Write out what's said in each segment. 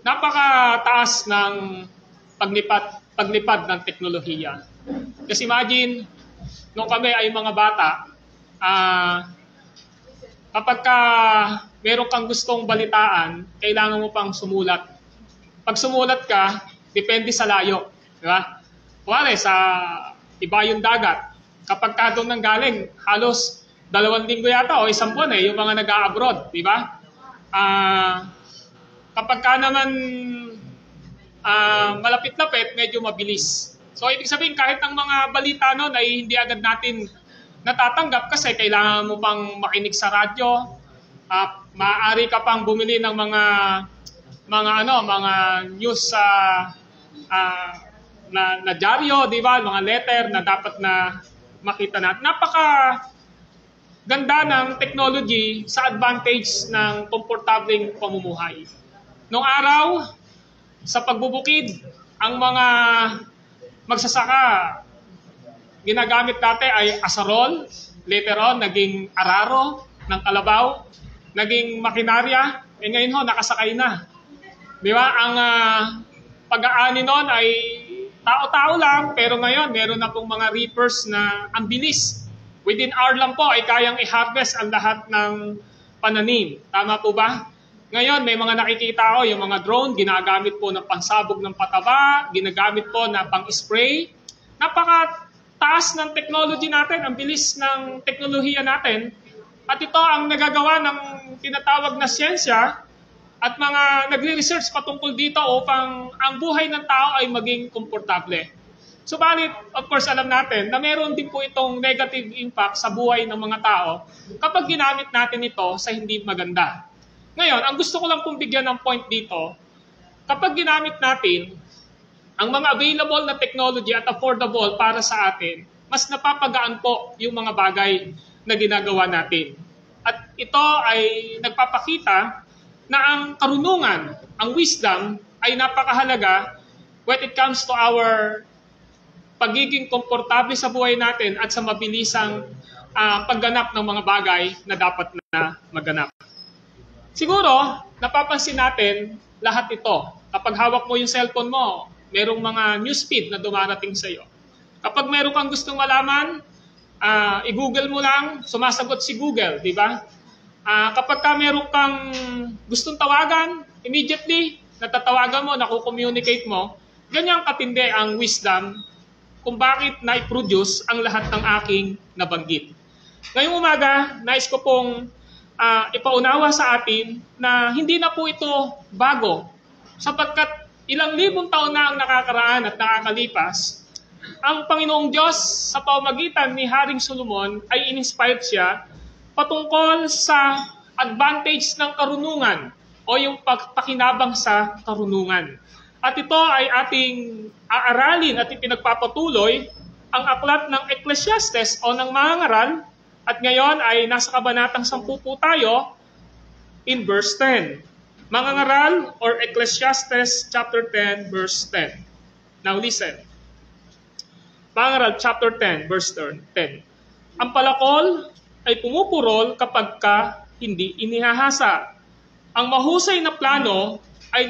napakataas ng paglipad ng teknolohiya. Kasi imagine, nung kami ay mga bata, kapag meron kang gustong balitaan, kailangan mo pang sumulat. Pag sumulat ka, depende sa layo. Di ba? Kuwari, sa ibayong dagat, kapag ka doon nang galing, halos 2 linggo yata o 1 buwan yung mga nag-a-abroad. Di ba? Kapag ka naman malapit-lapit, medyo mabilis. So, ibig sabihin, kahit ang mga balita noon ay hindi agad natin natatanggap kasi kailangan mo pang makinig sa radyo. Maaari ka pang bumili ng mga news na dyaryo, di ba? Mga letter na dapat na makita natin. Napaka ganda ng technology sa advantage ng komportableng pamumuhay. Noong araw, sa pagbubukid, ang mga magsasaka, ginagamit dati ay asarol, later on, naging araro ng kalabaw, naging makinarya, ngayon ho, nakasakay na. Di ba? Ang pag-aani noon ay tao-tao lang, pero ngayon, meron na pong mga reapers na ang bilis. Within hour lang po ay kayang i-harvest ang lahat ng pananim. Tama po ba? Ngayon, may mga nakikita ko, yung mga drone, ginagamit po ng pansabog ng pataba, ginagamit po na pang-spray. Napakataas ng technology natin, ang bilis ng teknolohiya natin. At ito ang nagagawa ng tinatawag na siyensya at mga nagre-research patungkol dito upang ang buhay ng tao ay maging komportable. Subalit, of course, alam natin na meron din po itong negative impact sa buhay ng mga tao kapag ginamit natin ito sa hindi maganda. Ngayon, ang gusto ko lang pong bigyan ng point dito, kapag ginamit natin ang mga available na technology at affordable para sa atin, mas napapagaan po yung mga bagay na ginagawa natin. At ito ay nagpapakita na ang karunungan, ang wisdom, ay napakahalaga when it comes to our pagiging komportable sa buhay natin at sa mabilisang pagganap ng mga bagay na dapat na maganap. Siguro, napapansin natin lahat ito. Kapag hawak mo yung cellphone mo, merong mga newsfeed na dumarating sa iyo. Kapag meron kang gustong malaman, i-Google mo lang, sumasagot si Google, di ba? Kapag meron kang gustong tawagan, immediately, natatawagan mo, nakukommunicate mo, ganyang katindi ang wisdom kung bakit na-produce ang lahat ng aking nabanggit. Ngayong umaga, nais ko pong ipaunawa sa atin na hindi na po ito bago sapagkat ilang libong taon na ang nakakaraan at nakakalipas, ang Panginoong Diyos sa pamamagitan ni Haring Solomon ay in-inspired siya patungkol sa advantage ng karunungan o yung pagpakinabang sa karunungan. At ito ay ating aaralin at ipinagpapatuloy ang aklat ng Ecclesiastes o ng mangangaral. At ngayon ay nasa kabanatang 10 po tayo in verse 10. Mangangaral or Ecclesiastes chapter 10 verse 10. Now listen. Mangangaral chapter 10 verse 10. Ang palakol ay pumupurol kapag ka hindi inihahasa. Ang mahusay na plano ay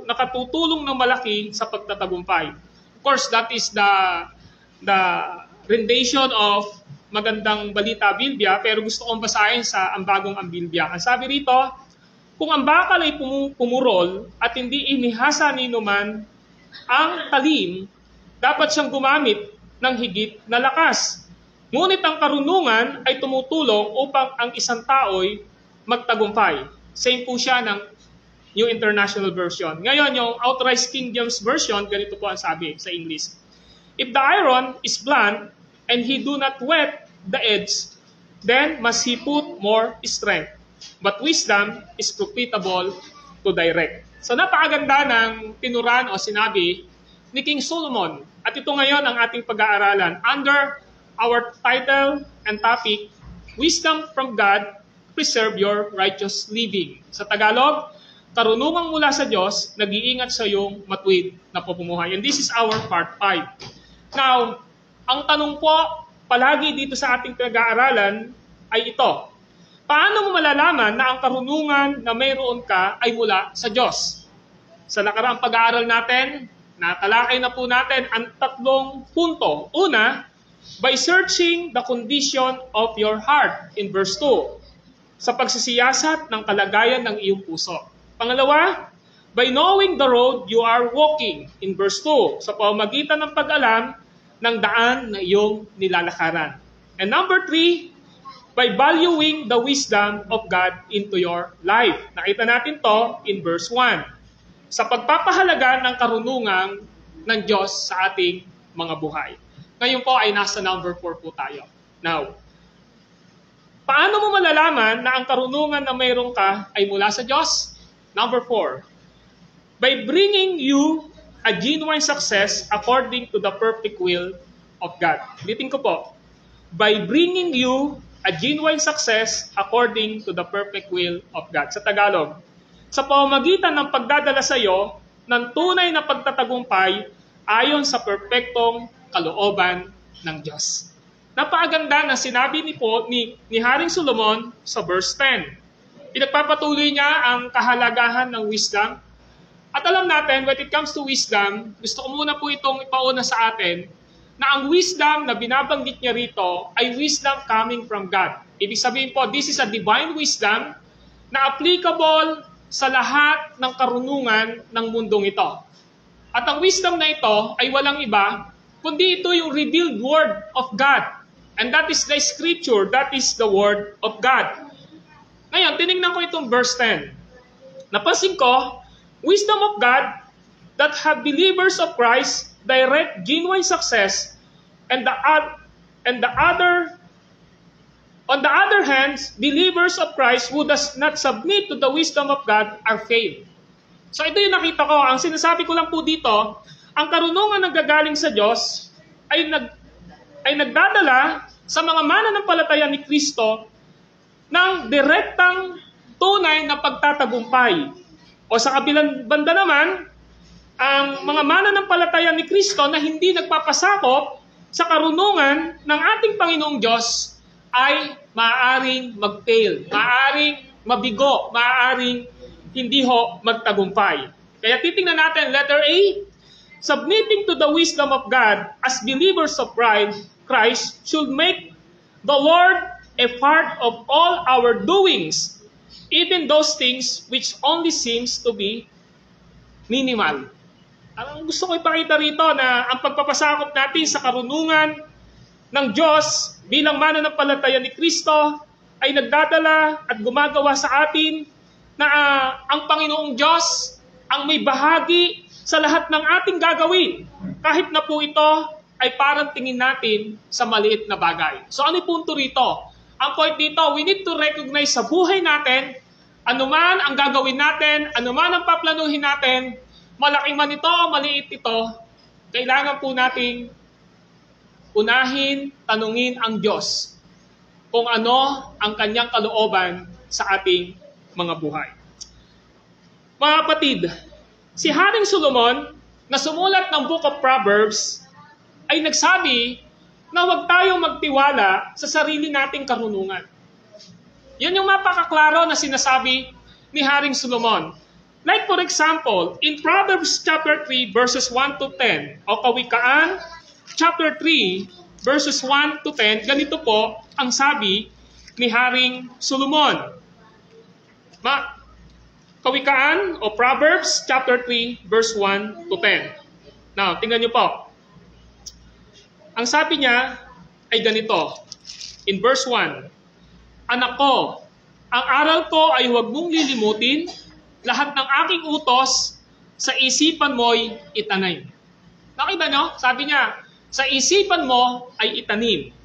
nakatutulong ng malaki sa pagtatagumpay. Of course, that is the rendition of Magandang Balita Bilbia, pero gusto kong basahin sa ang bagong Ambilbia. Ang sabi rito, kung ang bakal ay pumurol at hindi inihasa ni numan ang talim, dapat siyang gumamit ng higit na lakas. Ngunit ang karunungan ay tumutulong upang ang isang tao'y magtagumpay. Same po siya ng New International Version. Ngayon, yung Authorized King James Version, ganito po ang sabi sa English. If the iron is blunt, and he do not whet the edge, then must he put more strength. But wisdom is profitable to direct. So napakaganda ng tinuran o sinabi ni King Solomon. At ito ngayon ang ating pag-aaralan under our title and topic, Wisdom from God, Preserve Your Righteous Living. Sa Tagalog, karunungan mula sa Diyos, nag-iingat sa iyong matuwid na pamumuhay. And this is our part 5. Now, ang tanong po palagi dito sa ating pinag-aaralan ay ito. Paano mo malalaman na ang karunungan na mayroon ka ay mula sa Diyos? Sa nakaraang pag-aaral natin, natalakay na po natin ang 3 punto. Una, by searching the condition of your heart in verse 2. Sa pagsisiyasat ng kalagayan ng iyong puso. Pangalawa, by knowing the road you are walking in verse 2. Sa pamamagitan ng pag-alam ng daan na iyong nilalakaran. And number 3, by valuing the wisdom of God into your life. Nakita natin to in verse 1. Sa pagpapahalaga ng karunungan ng Diyos sa ating mga buhay. Ngayon po ay nasa number 4 po tayo. Now, paano mo malalaman na ang karunungan na mayroon ka ay mula sa Diyos? Number 4, by bringing you a genuine success according to the perfect will of God. Ulitin ko po, by bringing you a genuine success according to the perfect will of God. Sa Tagalog, sa pamamagitan ng pagdadala sa iyo ng tunay na pagtatagumpay ayon sa perpektong kalooban ng Diyos. Napakaganda na sinabi ni Haring Solomon sa verse 10. Pinagpapatuloy niya ang kahalagahan ng wisdom. At alam natin, when it comes to wisdom, gusto ko muna po itong ipauna sa atin, na ang wisdom na binabanggit niya rito ay wisdom coming from God. Ibig sabihin po, this is a divine wisdom na applicable sa lahat ng karunungan ng mundong ito. At ang wisdom na ito ay walang iba, kundi ito yung revealed word of God. And that is the scripture, that is the word of God. Ngayon, tinignan ko itong verse 10. Napansin ko, wisdom of God that have believers of Christ direct genuine success, and on the other hand, believers of Christ who does not submit to the wisdom of God are failed. So ito yung nakita ko. Ang sinasabi ko lang po dito, ang karunungan na gagaling sa Diyos ay nagdadala sa mga mananampalataya ni Kristo ng direktang tunay na pagtatagumpay. O sa kabilang banda naman, ang mga mananampalataya ni Kristo na hindi nagpapasakop sa karunungan ng ating Panginoong Diyos ay maaaring mag-fail, maaaring mabigo, maaaring hindi ho magtagumpay. Kaya titingnan natin, letter A, submitting to the wisdom of God as believers of Christ should make the Lord a part of all our doings, even those things which only seems to be minimal. Ang gusto ko ipakita rito na ang pagpapasakop natin sa karunungan ng Diyos bilang mananampalataya ni Kristo ay nagdadala at gumagawa sa atin na ang Panginoong Diyos ang may bahagi sa lahat ng ating gagawin. Kahit na po ito ay parang tingin natin sa maliit na bagay. So ano yung punto rito? Ang point dito, we need to recognize sa buhay natin, anuman ang gagawin natin, anuman ang paplanuhin natin, malaki man ito, maliit ito, kailangan po nating unahin, tanungin ang Diyos kung ano ang kanyang kalooban sa ating mga buhay. Mga kapatid, si Haring Solomon na sumulat ng Book of Proverbs ay nagsabi na huwag tayong magtiwala sa sarili nating karunungan. Yan yung mapakaklaro na sinasabi ni Haring Solomon. Like for example, in Proverbs chapter 3 verses 1 to 10 o Kawikaan chapter 3 verses 1 to 10, ganito po ang sabi ni Haring Solomon. Kawikaan o Proverbs chapter 3 verse 1 to 10. Now, tingnan niyo po. Ang sabi niya ay ganito. In verse 1, Anak ko, ang aral ko ay huwag mong lilimutin, lahat ng aking utos sa isipan mo'y itanim. Nakita nyo? Sabi niya, sa isipan mo ay itanim.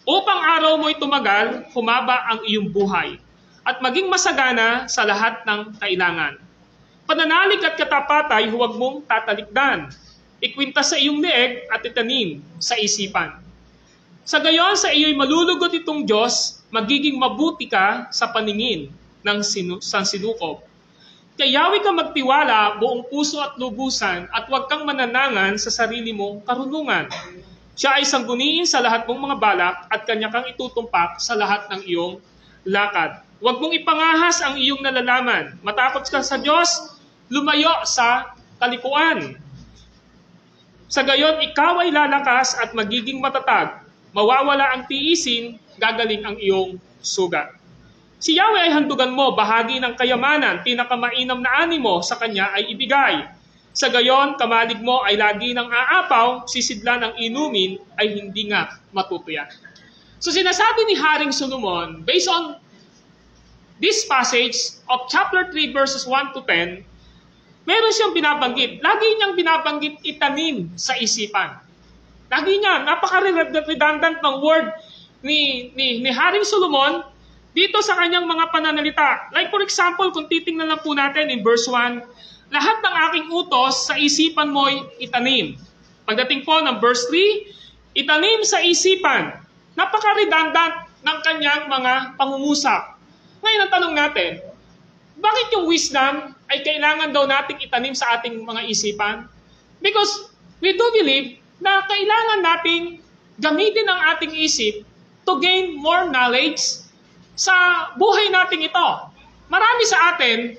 Upang araw mo'y tumagal, humaba ang iyong buhay, at maging masagana sa lahat ng kailangan. Pananalig at katapatay huwag mong tatalikdan. Ikwinta sa iyong leeg at itanim sa isipan. Sa gayon sa iyo'y malulugot itong Diyos, magiging mabuti ka sa paningin ng sansinukob. Kayawi ka magtiwala buong puso at lubusan at huwag kang mananangan sa sarili mong karunungan. Siya ay sangguniin sa lahat mong mga balak at kanya kang itutumpak sa lahat ng iyong lakad. Huwag mong ipangahas ang iyong nalalaman. Matakot ka sa Diyos lumayo sa kalikuan. Sa gayon, ikaw ay lalakas at magiging matatag. Mawawala ang tiisin, gagaling ang iyong sugat. Si Yahweh ay handugan mo, bahagi ng kayamanan, pinakamainam na animo sa kanya ay ibigay. Sa gayon, kamalig mo ay lagi ng aapaw, sisidlan ng inumin ay hindi nga matutuyan. So sinasabi ni Haring Solomon, based on this passage of chapter 3 verses 1 to 10, meron siyang binabanggit. Lagi niyang binabanggit itanim sa isipan. Lagi niya, napaka-redundant ng word ni Haring Solomon dito sa kanyang mga pananalita. Like for example, kung titingnan lang po natin in verse 1, lahat ng aking utos sa isipan mo'y itanim. Pagdating po ng verse 3, itanim sa isipan. Napaka-redundant ng kanyang mga pangungusap. Ngayon ang tanong natin, bakit yung wisdom ay kailangan daw nating itanim sa ating mga isipan? Because we do believe na kailangan nating gamitin ang ating isip to gain more knowledge sa buhay nating ito. Marami sa atin,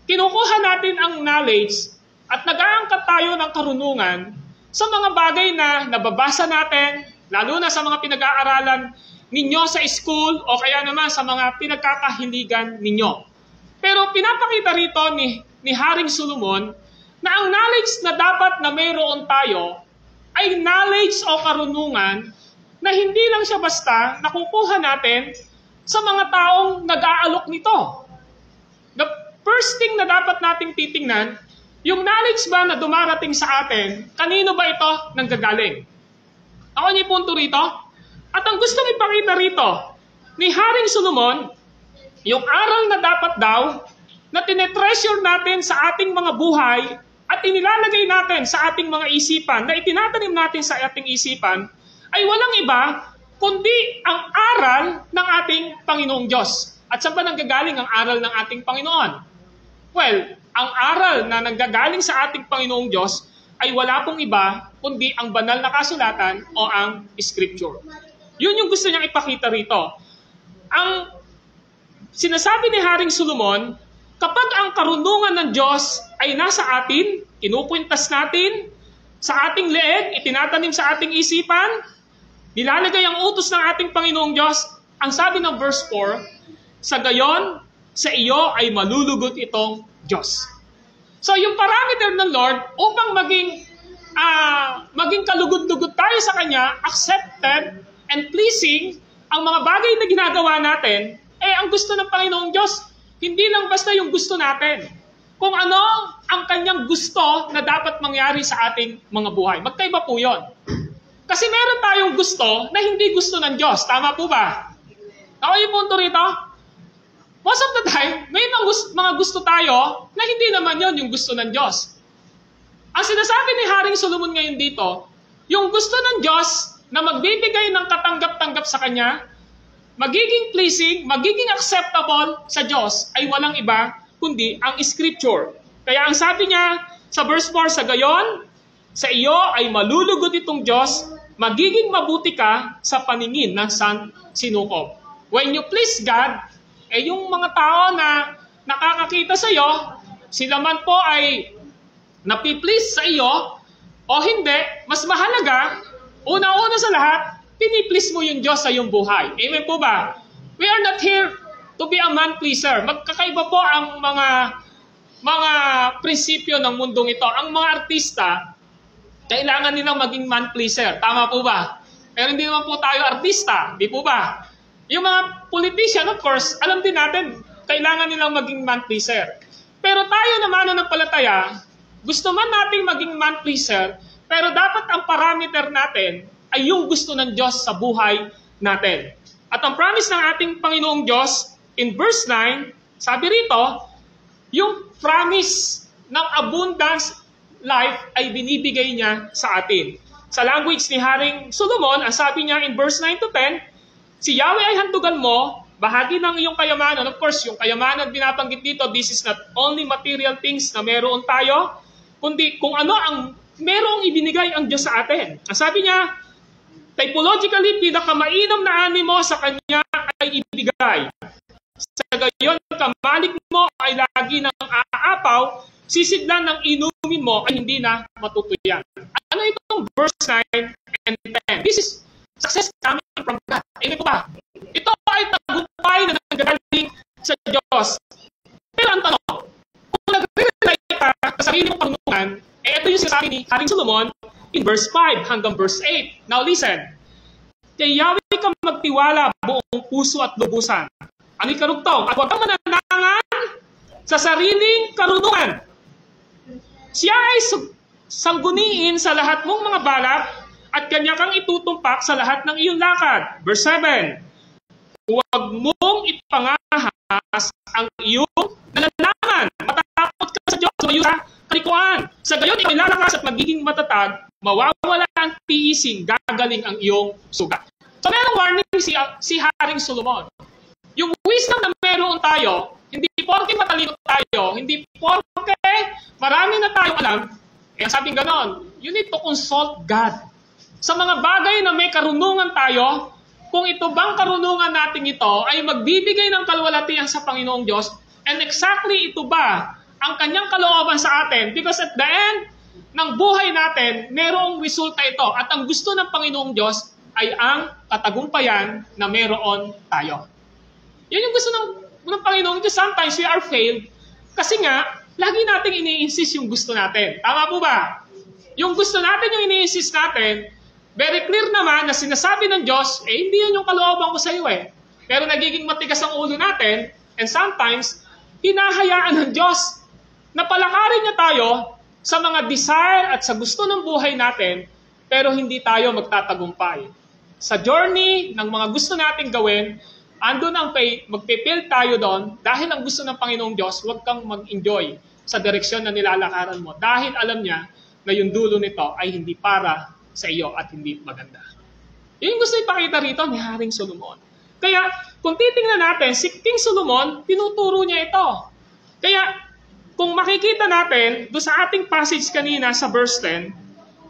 kinukuha natin ang knowledge at nag-aangkat tayo ng karunungan sa mga bagay na nababasa natin, lalo na sa mga pinag-aaralan ninyo sa school o kaya naman sa mga pinagkakahiligan ninyo. Pero pinapakita rito ni Haring Solomon na ang knowledge na dapat na mayroon tayo ay knowledge o karunungan na hindi lang siya basta nakukuha natin sa mga taong nag-aalok nito. The first thing na dapat nating titingnan, yung knowledge ba na dumarating sa atin, kanino ba ito nanggagaling? Ako niyo punto rito. At ang gustong ipakita rito ni Haring Solomon, yung aral na dapat daw na tinetreasure natin sa ating mga buhay at inilalagay natin sa ating mga isipan, na itinatanim natin sa ating isipan, ay walang iba kundi ang aral ng ating Panginoong Diyos. At saan ba nanggagaling ang aral ng ating Panginoon? Well, ang aral na nanggagaling sa ating Panginoong Diyos ay wala pong iba kundi ang banal na kasulatan o ang Scripture. Yun yung gusto niyang ipakita rito. Ang sinasabi ni Haring Solomon, kapag ang karunungan ng Diyos ay nasa atin, kinukwintas natin, sa ating leeg, itinatanim sa ating isipan, nilalagay ang utos ng ating Panginoong Diyos, ang sabi ng verse 4, sa gayon, sa iyo ay malulugot itong Diyos. So yung parameter ng Lord upang maging kalugod-lugod tayo sa Kanya, accepted and pleasing, ang mga bagay na ginagawa natin, ang gusto ng Panginoong Diyos, hindi lang basta yung gusto natin. Kung ano ang Kanyang gusto na dapat mangyari sa ating mga buhay. Magkaiba po yun. Kasi meron tayong gusto na hindi gusto ng Diyos. Tama po ba? Ako yung punto rito. Most of the time, may mga gusto tayo na hindi naman yon yung gusto ng Diyos. Ang sinasabi ni Haring Solomon ngayon dito, yung gusto ng Diyos na magbibigay ng katanggap-tanggap sa Kanya, magiging pleasing, magiging acceptable sa Diyos ay walang iba kundi ang Scripture. Kaya ang sabi niya sa verse 4, sa gayon, sa iyo ay malulugot itong Diyos, magiging mabuti ka sa paningin ng sinukob. When you please God, yung mga tao na nakakakita sa iyo, sila man po ay napiplease sa iyo o hindi, mas mahalaga, una-una sa lahat, piniplease mo yung Diyos sa iyong buhay. Amen po ba? We are not here to be a man pleaser. Magkakaiba po ang mga prinsipyo ng mundong ito. Ang mga artista, kailangan nilang maging man pleaser. Tama po ba? Pero hindi naman po tayo artista. Di po ba? Yung mga politician, of course, alam din natin, kailangan nilang maging man pleaser. Pero tayo naman ng palataya, gusto man nating maging man pleaser, pero dapat ang parameter natin ay yung gusto ng Diyos sa buhay natin. At ang promise ng ating Panginoong Diyos, in verse 9, sabi rito, yung promise ng abundance life ay binibigay niya sa atin. Sa language ni Haring Solomon, ang sabi niya in verse 9 to 10, si Yahweh ay handugan mo, bahagi ng iyong kayamanan. Of course, yung kayamanan binabanggit dito, this is not only material things na meron tayo, kundi kung ano ang merong ibinigay ang Diyos sa atin. Ang sabi niya, typologically, pinakamainam na animo sa Kanya ay ibigay. Sa gayon, kamalik mo ay lagi ng aapaw, sisidlan ng inumin mo ay hindi na matutuyan. Ano itong verse 9 and 10? This is success coming from God. Amen po ba? Ito ay tagumpay na nanggagaling sa Diyos. Pero ang tanong, kung nag-rely ka sa sarili mong panunungan, ito yung sinasabi ni Haring Solomon in verse 5 hanggang verse 8. Now listen, kay Yahweh ka magtiwala buong puso at lubusan. Ano'y karugtong? At huwag kang mananangan sa sariling karunungan. Siya ay sangguniin sa lahat mong mga balak at kanya kang itutumpak sa lahat ng iyong lakad. Verse 7, huwag mong ipangahas ang iyong nalalaman. Matakot ka sa Diyos, sumayo sa kalikuan. Sa gayon, ikaw lalakas at magiging matatag, mawawala ang tiising, gagaling ang iyong sugat. So, merong warning si Haring Solomon. Yung wisdom na meron tayo, hindi porke matalino tayo, hindi porke marami na tayong alam, sabing ganon, you need to consult God. Sa mga bagay na may karunungan tayo, kung ito bang karunungan natin ito ay magbibigay ng kalwalatian sa Panginoong Diyos, and exactly ito ba ang kanyang kalooban sa atin? Because at the end ng buhay natin, merong resulta ito. At ang gusto ng Panginoong Diyos ay ang katagumpayan na meron tayo. Yan yung gusto ng Panginoong Diyos. Sometimes we are failed kasi nga, lagi nating ini-insist yung gusto natin. Tama po ba? Yung gusto natin, yung ini-insist natin, very clear naman na sinasabi ng Diyos, hindi yan yung kalooban ko sa iyo eh. Pero nagiging matigas ang ulo natin, and sometimes, hinahayaan ng Diyos na palakarin niya tayo sa mga desire at sa gusto ng buhay natin, pero hindi tayo magtatagumpay. Sa journey ng mga gusto nating gawin, andun ang magpipil tayo doon dahil ang gusto ng Panginoong Diyos, huwag kang mag-enjoy sa direksyon na nilalakaran mo dahil alam niya na yung dulo nito ay hindi para sa iyo at hindi maganda. Yung gusto ipakita rito ni Haring Solomon. Kaya kung titingnan natin, si King Solomon, tinuturo niya ito. Kaya kung makikita natin doon sa ating passage kanina sa verse 10,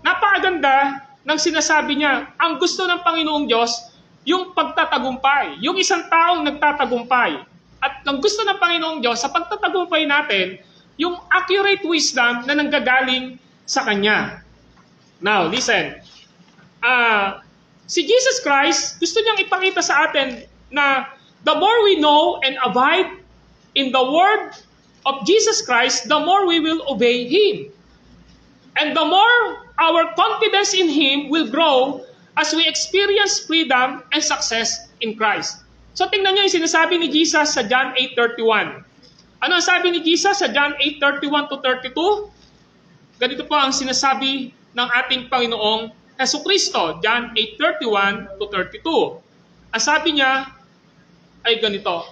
napakaganda ng sinasabi niya, ang gusto ng Panginoong Diyos, yung pagtatagumpay, yung isang taong nagtatagumpay. At ang gusto ng Panginoong Diyos, sa pagtatagumpay natin, yung accurate wisdom na nanggagaling sa Kanya. Now, listen. Si Jesus Christ, gusto niyang ipakita sa atin na the more we know and abide in the word of Jesus Christ, the more we will obey Him. And the more our confidence in Him will grow as we experience freedom and success in Christ. So tingnan niyo yung sinasabi ni Jesus sa John 8:31. Ano ang sabi ni Jesus sa John 8:31 to 32? Ganito po ang sinasabi ng ating Panginoong Jesucristo, John 8:31 to 32. Ang sabi niya ay ganito.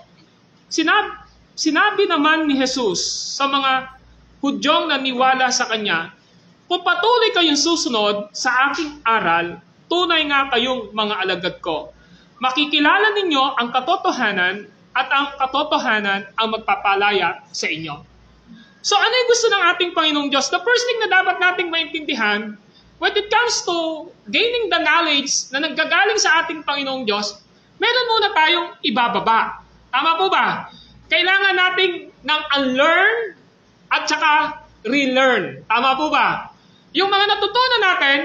Sinabi naman ni Jesus sa mga Hudyong naniwala sa Kanya, kung patuloy kayong susunod sa aking aral, tunay nga kayong mga alagad ko. Makikilala ninyo ang katotohanan at ang katotohanan ang magpapalaya sa inyo. So ano yung gusto ng ating Panginoong Diyos? The first thing na dapat nating maintindihan, when it comes to gaining the knowledge na nanggagaling sa ating Panginoong Diyos, meron muna tayong ibababa. Tama po ba? Kailangan nating ng unlearn at saka relearn. Tama po ba? Yung mga natutunan natin,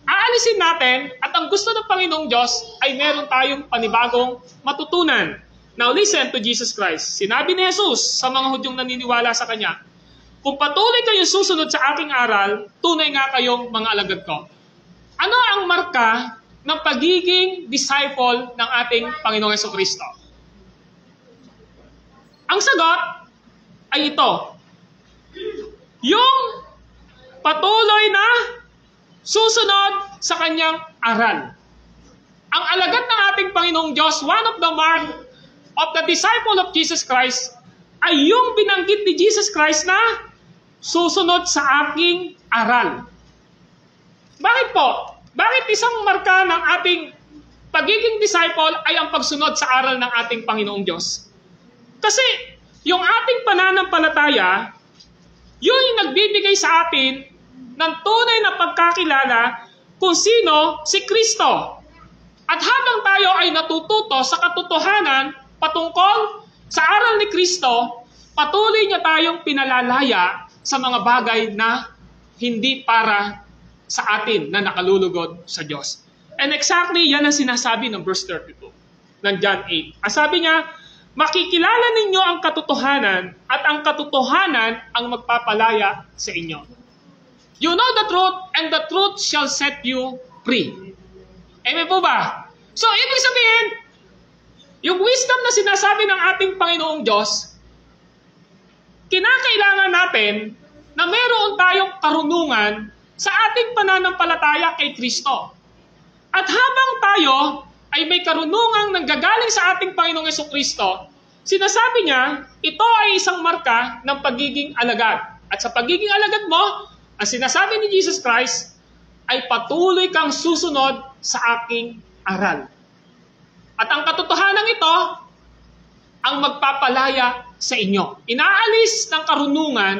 aalisin natin at ang gusto ng Panginoong Diyos ay meron tayong panibagong matutunan. Now listen to Jesus Christ. Sinabi ni Jesus sa mga Hudyong naniniwala sa Kanya, kung patuloy kayong susunod sa aking aral, tunay nga kayong mga alagad ko. Ano ang marka ng pagiging disciple ng ating Panginoong Jesucristo? Ang sagot ay ito. Yung patuloy na susunod sa kanyang aral. Ang alagad ng ating Panginoong Diyos, one of the mark of the disciple of Jesus Christ, ay yung binanggit ni Jesus Christ na susunod sa aking aral. Bakit po? Bakit isang marka ng ating pagiging disciple ay ang pagsunod sa aral ng ating Panginoong Diyos? Kasi yung ating pananampalataya, yun yung nagbibigay sa atin ng tunay na pagkakilala kung sino si Kristo. At habang tayo ay natututo sa katotohanan patungkol Sa aral ni Kristo, patuloy niya tayong pinalalaya sa mga bagay na hindi para sa atin na nakalulugod sa Diyos. And exactly yan ang sinasabi ng verse 32 ng John 8. Ang sabi niya, makikilala ninyo ang katotohanan at ang katotohanan ang magpapalaya sa inyo. You know the truth and the truth shall set you free. Amen po ba? So, ibig sabihin, yung wisdom na sinasabi ng ating Panginoong Diyos, kinakailangan natin na meron tayong karunungan sa ating pananampalataya kay Kristo. At habang tayo ay may karunungang nanggagaling sa ating Panginoong Jesucristo, sinasabi niya, ito ay isang marka ng pagiging alagad. At sa pagiging alagad mo, ang sinasabi ni Jesus Christ, ay patuloy kang susunod sa aking aral. At ang katotohanan ito, ang magpapalaya sa inyo. Inaalis ng karunungan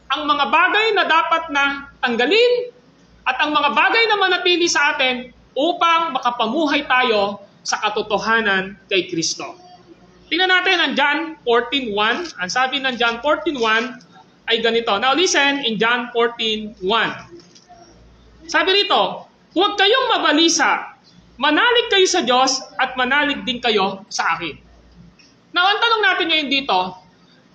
ang mga bagay na dapat na tanggalin at ang mga bagay na manatili sa atin upang makapamuhay tayo sa katotohanan kay Kristo. Tingnan natin ang John 14:1. Ang sabi ng John 14:1 ay ganito. Now listen in John 14:1. Sabi rito, huwag kayong mabalisa. Manalig kayo sa Diyos at manalig din kayo sa akin. Now, ang tanong natin ngayon dito,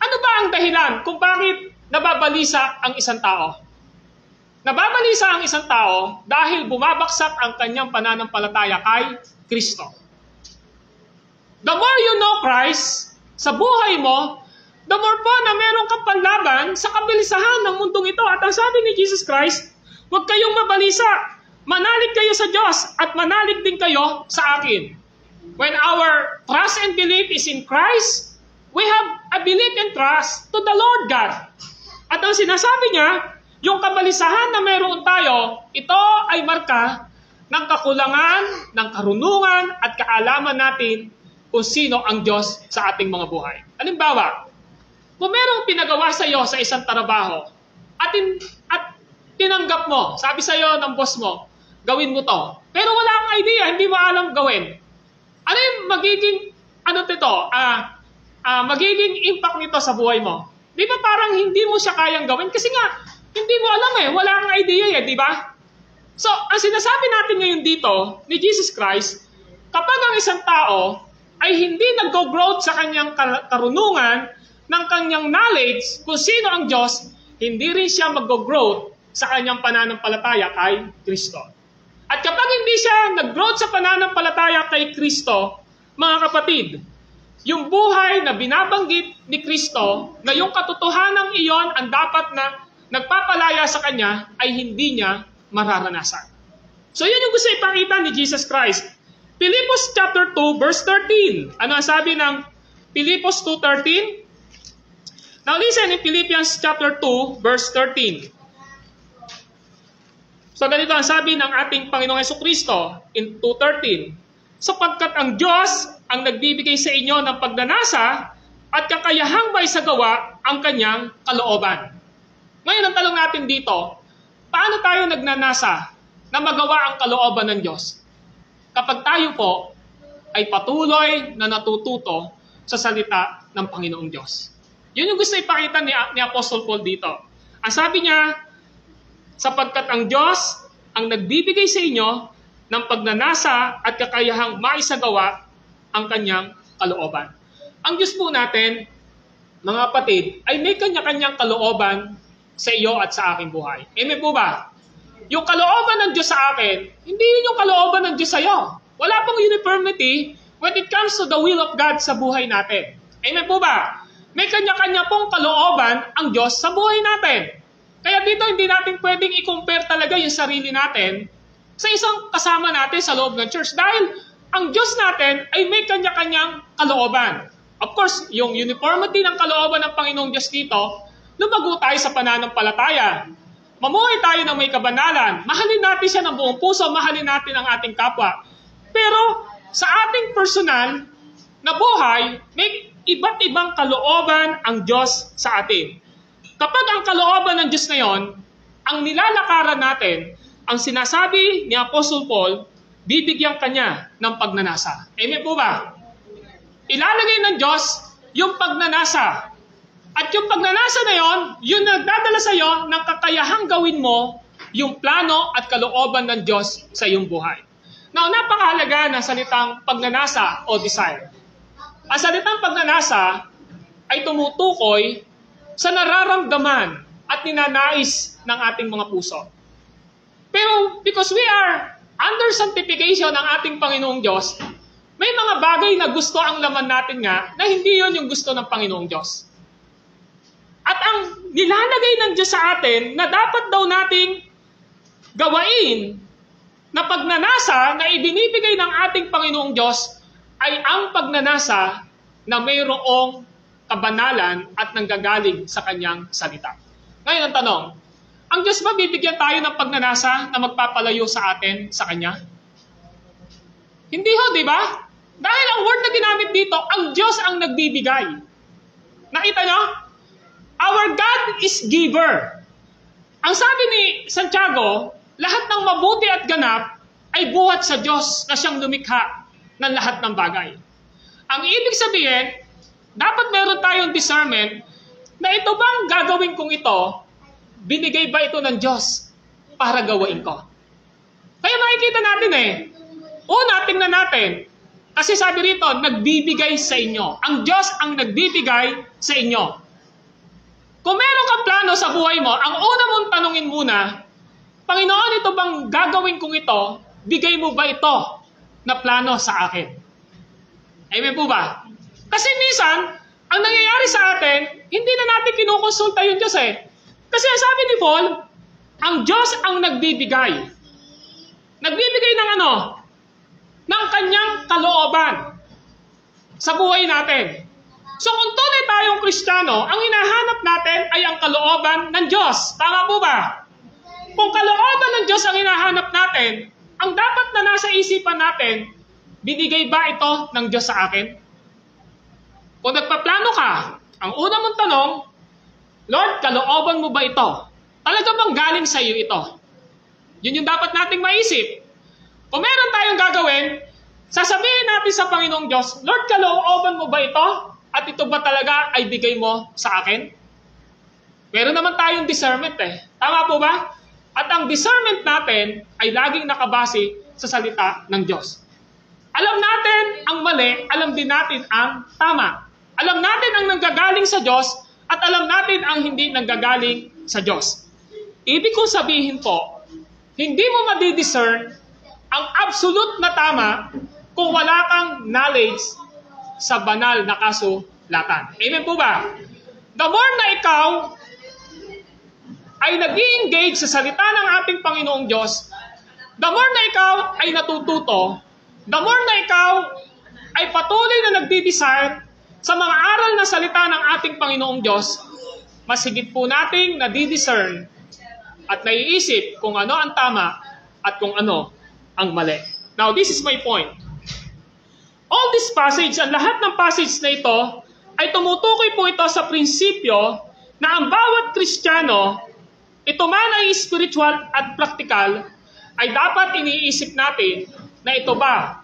ano ba ang dahilan kung bakit nababalisa ang isang tao? Nababalisa ang isang tao dahil bumabaksak ang kanyang pananampalataya kay Kristo. The more you know Christ sa buhay mo, the more po na meron kang panlaban sa kabilisahan ng mundong ito. At ang sabi ni Jesus Christ, huwag kayong mabalisa. Manalig kayo sa Diyos at manalig din kayo sa akin. When our trust and belief is in Christ, we have a belief and trust to the Lord God. At ang sinasabi niya, yung kabalisahan na meron tayo, ito ay marka ng kakulangan, ng karunungan at kaalaman natin kung sino ang Diyos sa ating mga buhay. Halimbawa, kung merong pinagawa sa iyo sa isang trabaho at tinanggap mo, sabi sa iyo ng boss mo, gawin mo to. Pero wala kang idea, hindi mo alam gawin. Ano yung magiging impact nito sa buhay mo? Di ba parang hindi mo siya kayang gawin? Kasi nga, hindi mo alam wala kang idea di ba? So, ang sinasabi natin ngayon dito, ni Jesus Christ, kapag ang isang tao ay hindi nag-growth sa kanyang karunungan, ng kanyang knowledge kung sino ang Diyos, hindi rin siya mag-growth sa kanyang pananampalataya kay Kristo. At kapag hindi siya nag-growth sa pananampalataya kay Kristo, mga kapatid, yung buhay na binabanggit ni Kristo, na yung katotohanan iyon ang dapat na nagpapalaya sa Kanya, ay hindi niya mararanasan. So yun yung gusto ipakita ni Jesus Christ. Philippians chapter 2, verse 13. Ano ang sabi ng Philippians 2:13? Now listen in Philippians chapter 2, verse 13. So ganito ang sabi ng ating Panginoong Jesucristo in 2:13. Sapagkat ang Diyos ang nagbibigay sa inyo ng pagnanasa at kakayahang maisagawa ang kanyang kalooban. Ngayon ang tanong natin dito, paano tayo nagnanasa na magawa ang kalooban ng Diyos? Kapag tayo po ay patuloy na natututo sa salita ng Panginoong Diyos. Yun yung gusto ipakita ni Apostle Paul dito. Ang sabi niya, sapagkat ang Diyos ang nagbibigay sa inyo ng pagnanasa at kakayahang maisagawa ang kanyang kalooban. Ang Diyos po natin, mga kapatid, ay may kanya-kanyang kalooban sa iyo at sa aking buhay. Amen po ba? Yung kalooban ng Diyos sa akin, hindi yun yung kalooban ng Diyos sa iyo. Wala pong uniformity when it comes to the will of God sa buhay natin. Amen po ba? May kanya-kanya pong kalooban ang Diyos sa buhay natin. Kaya dito hindi natin pwedeng i-compare talaga yung sarili natin sa isang kasama natin sa loob ng church. Dahil ang Diyos natin ay may kanya-kanyang kalooban. Of course, yung uniformity ng kalooban ng Panginoong Diyos dito, lumago tayo sa pananampalataya. Mamuhay tayo ng may kabanalan. Mahalin natin siya ng buong puso, mahalin natin ang ating kapwa. Pero sa ating personal na buhay, may iba't ibang kalooban ang Diyos sa atin. Kapag ang kalooban ng Diyos na yon, ang nilalakaran natin, ang sinasabi ni Apostle Paul, bibigyan kanya ng pagnanasa. Amen po ba? Ilalagay ng Diyos yung pagnanasa. At yung pagnanasa na yon, yung nagdadala sa iyo ng kakayahang gawin mo yung plano at kalooban ng Diyos sa iyong buhay. Now, napakahalaga ng salitang pagnanasa o desire. Ang salitang pagnanasa ay tumutukoy sa nararamdaman at ninanais ng ating mga puso. Pero because we are under sanctification ng ating Panginoong Diyos, may mga bagay na gusto ang laman natin nga na hindi yon yung gusto ng Panginoong Diyos. At ang nilalagay ng Diyos sa atin na dapat daw nating gawain na pagnanasa na ibinibigay ng ating Panginoong Diyos ay ang pagnanasa na mayroong kabanalan at nanggagaling sa kanyang salita. Ngayon ang tanong, ang Diyos ba bibigyan tayo ng pagnanasa na magpapalayo sa atin sa Kanya? Hindi ho, di ba? Dahil ang word na ginamit dito, ang Diyos ang nagbibigay. Nakita nyo? Our God is giver. Ang sabi ni Santiago, lahat ng mabuti at ganap ay buhat sa Diyos na siyang lumikha ng lahat ng bagay. Ang ibig sabihin, dapat meron tayong discernment na ito bang gagawin kong ito, binigay ba ito ng Diyos para gawain ko? Kaya makikita natin tingnan natin. Kasi sabi rito, nagbibigay sa inyo. Ang Diyos ang nagbibigay sa inyo. Kung meron kang plano sa buhay mo, ang una mong tanungin muna, Panginoon, ito bang gagawin kong ito, bigay mo ba ito na plano sa akin? Amen po ba? Kasi minsan, ang nangyayari sa atin, hindi na natin kinukonsulta yung Diyos Kasi sabi ni Paul, ang Diyos ang nagbibigay. Nagbibigay ng ano? Ng kanyang kalooban sa buhay natin. So kung tunay tayong Kristiyano, ang hinahanap natin ay ang kalooban ng Diyos. Tama po ba? Kung kalooban ng Diyos ang hinahanap natin, ang dapat na nasa isipan natin, binigay ba ito ng Diyos sa akin? Kung nagpaplano ka, ang una mong tanong, Lord, kalooban mo ba ito? Talaga bang galing sa iyo ito? Yun yung dapat nating maisip. Kung meron tayong gagawin, sasabihin natin sa Panginoong Diyos, Lord, kalooban mo ba ito? At ito ba talaga ay bigay mo sa akin? Meron naman tayong discernment Tama po ba? At ang discernment natin ay laging nakabase sa salita ng Diyos. Alam natin ang mali, alam din natin ang tama. Alam natin ang nanggagaling sa Diyos at alam natin ang hindi nanggagaling sa Diyos. Ibig kong sabihin po, hindi mo madidiscern ang absolute na tama kung wala kang knowledge sa banal na kasulatan. Amen po ba? The more na ikaw ay nag-i-engage sa salita ng ating Panginoong Diyos, the more na ikaw ay natututo, the more na ikaw ay patuloy na nagdi-desire sa mga aral na salita ng ating Panginoong Diyos, mas higit po nating nadi-discern at naiisip kung ano ang tama at kung ano ang mali. Now, this is my point. All this passage, ang lahat ng passage na ito, ay tumutukoy po ito sa prinsipyo na ang bawat Kristiyano, ito man ay spiritual at practical, ay dapat iniisip natin na ito ba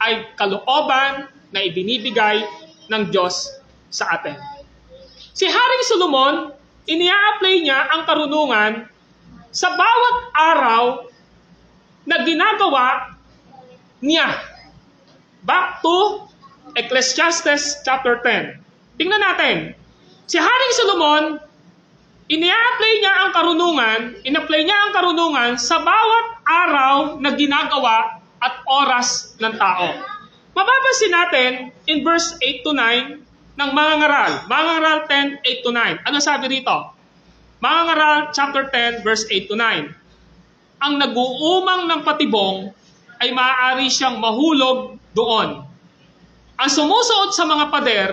ay kalooban na ibinibigay ng Diyos sa atin. Si Haring Solomon, inia-apply niya ang karunungan sa bawat araw na ginagawa niya. Back to Ecclesiastes chapter 10. Tingnan natin. Si Haring Solomon, inia-apply niya ang karunungan sa bawat araw na ginagawa at oras ng tao. Mapapansin natin in verse 8 to 9 ng Mangangaral 10, 8 to 9. Ano sabi rito? Mangangaral chapter 10, verse 8 to 9. Ang nag-uumang ng patibong ay maaari siyang mahulog doon. Ang sumusuot sa mga pader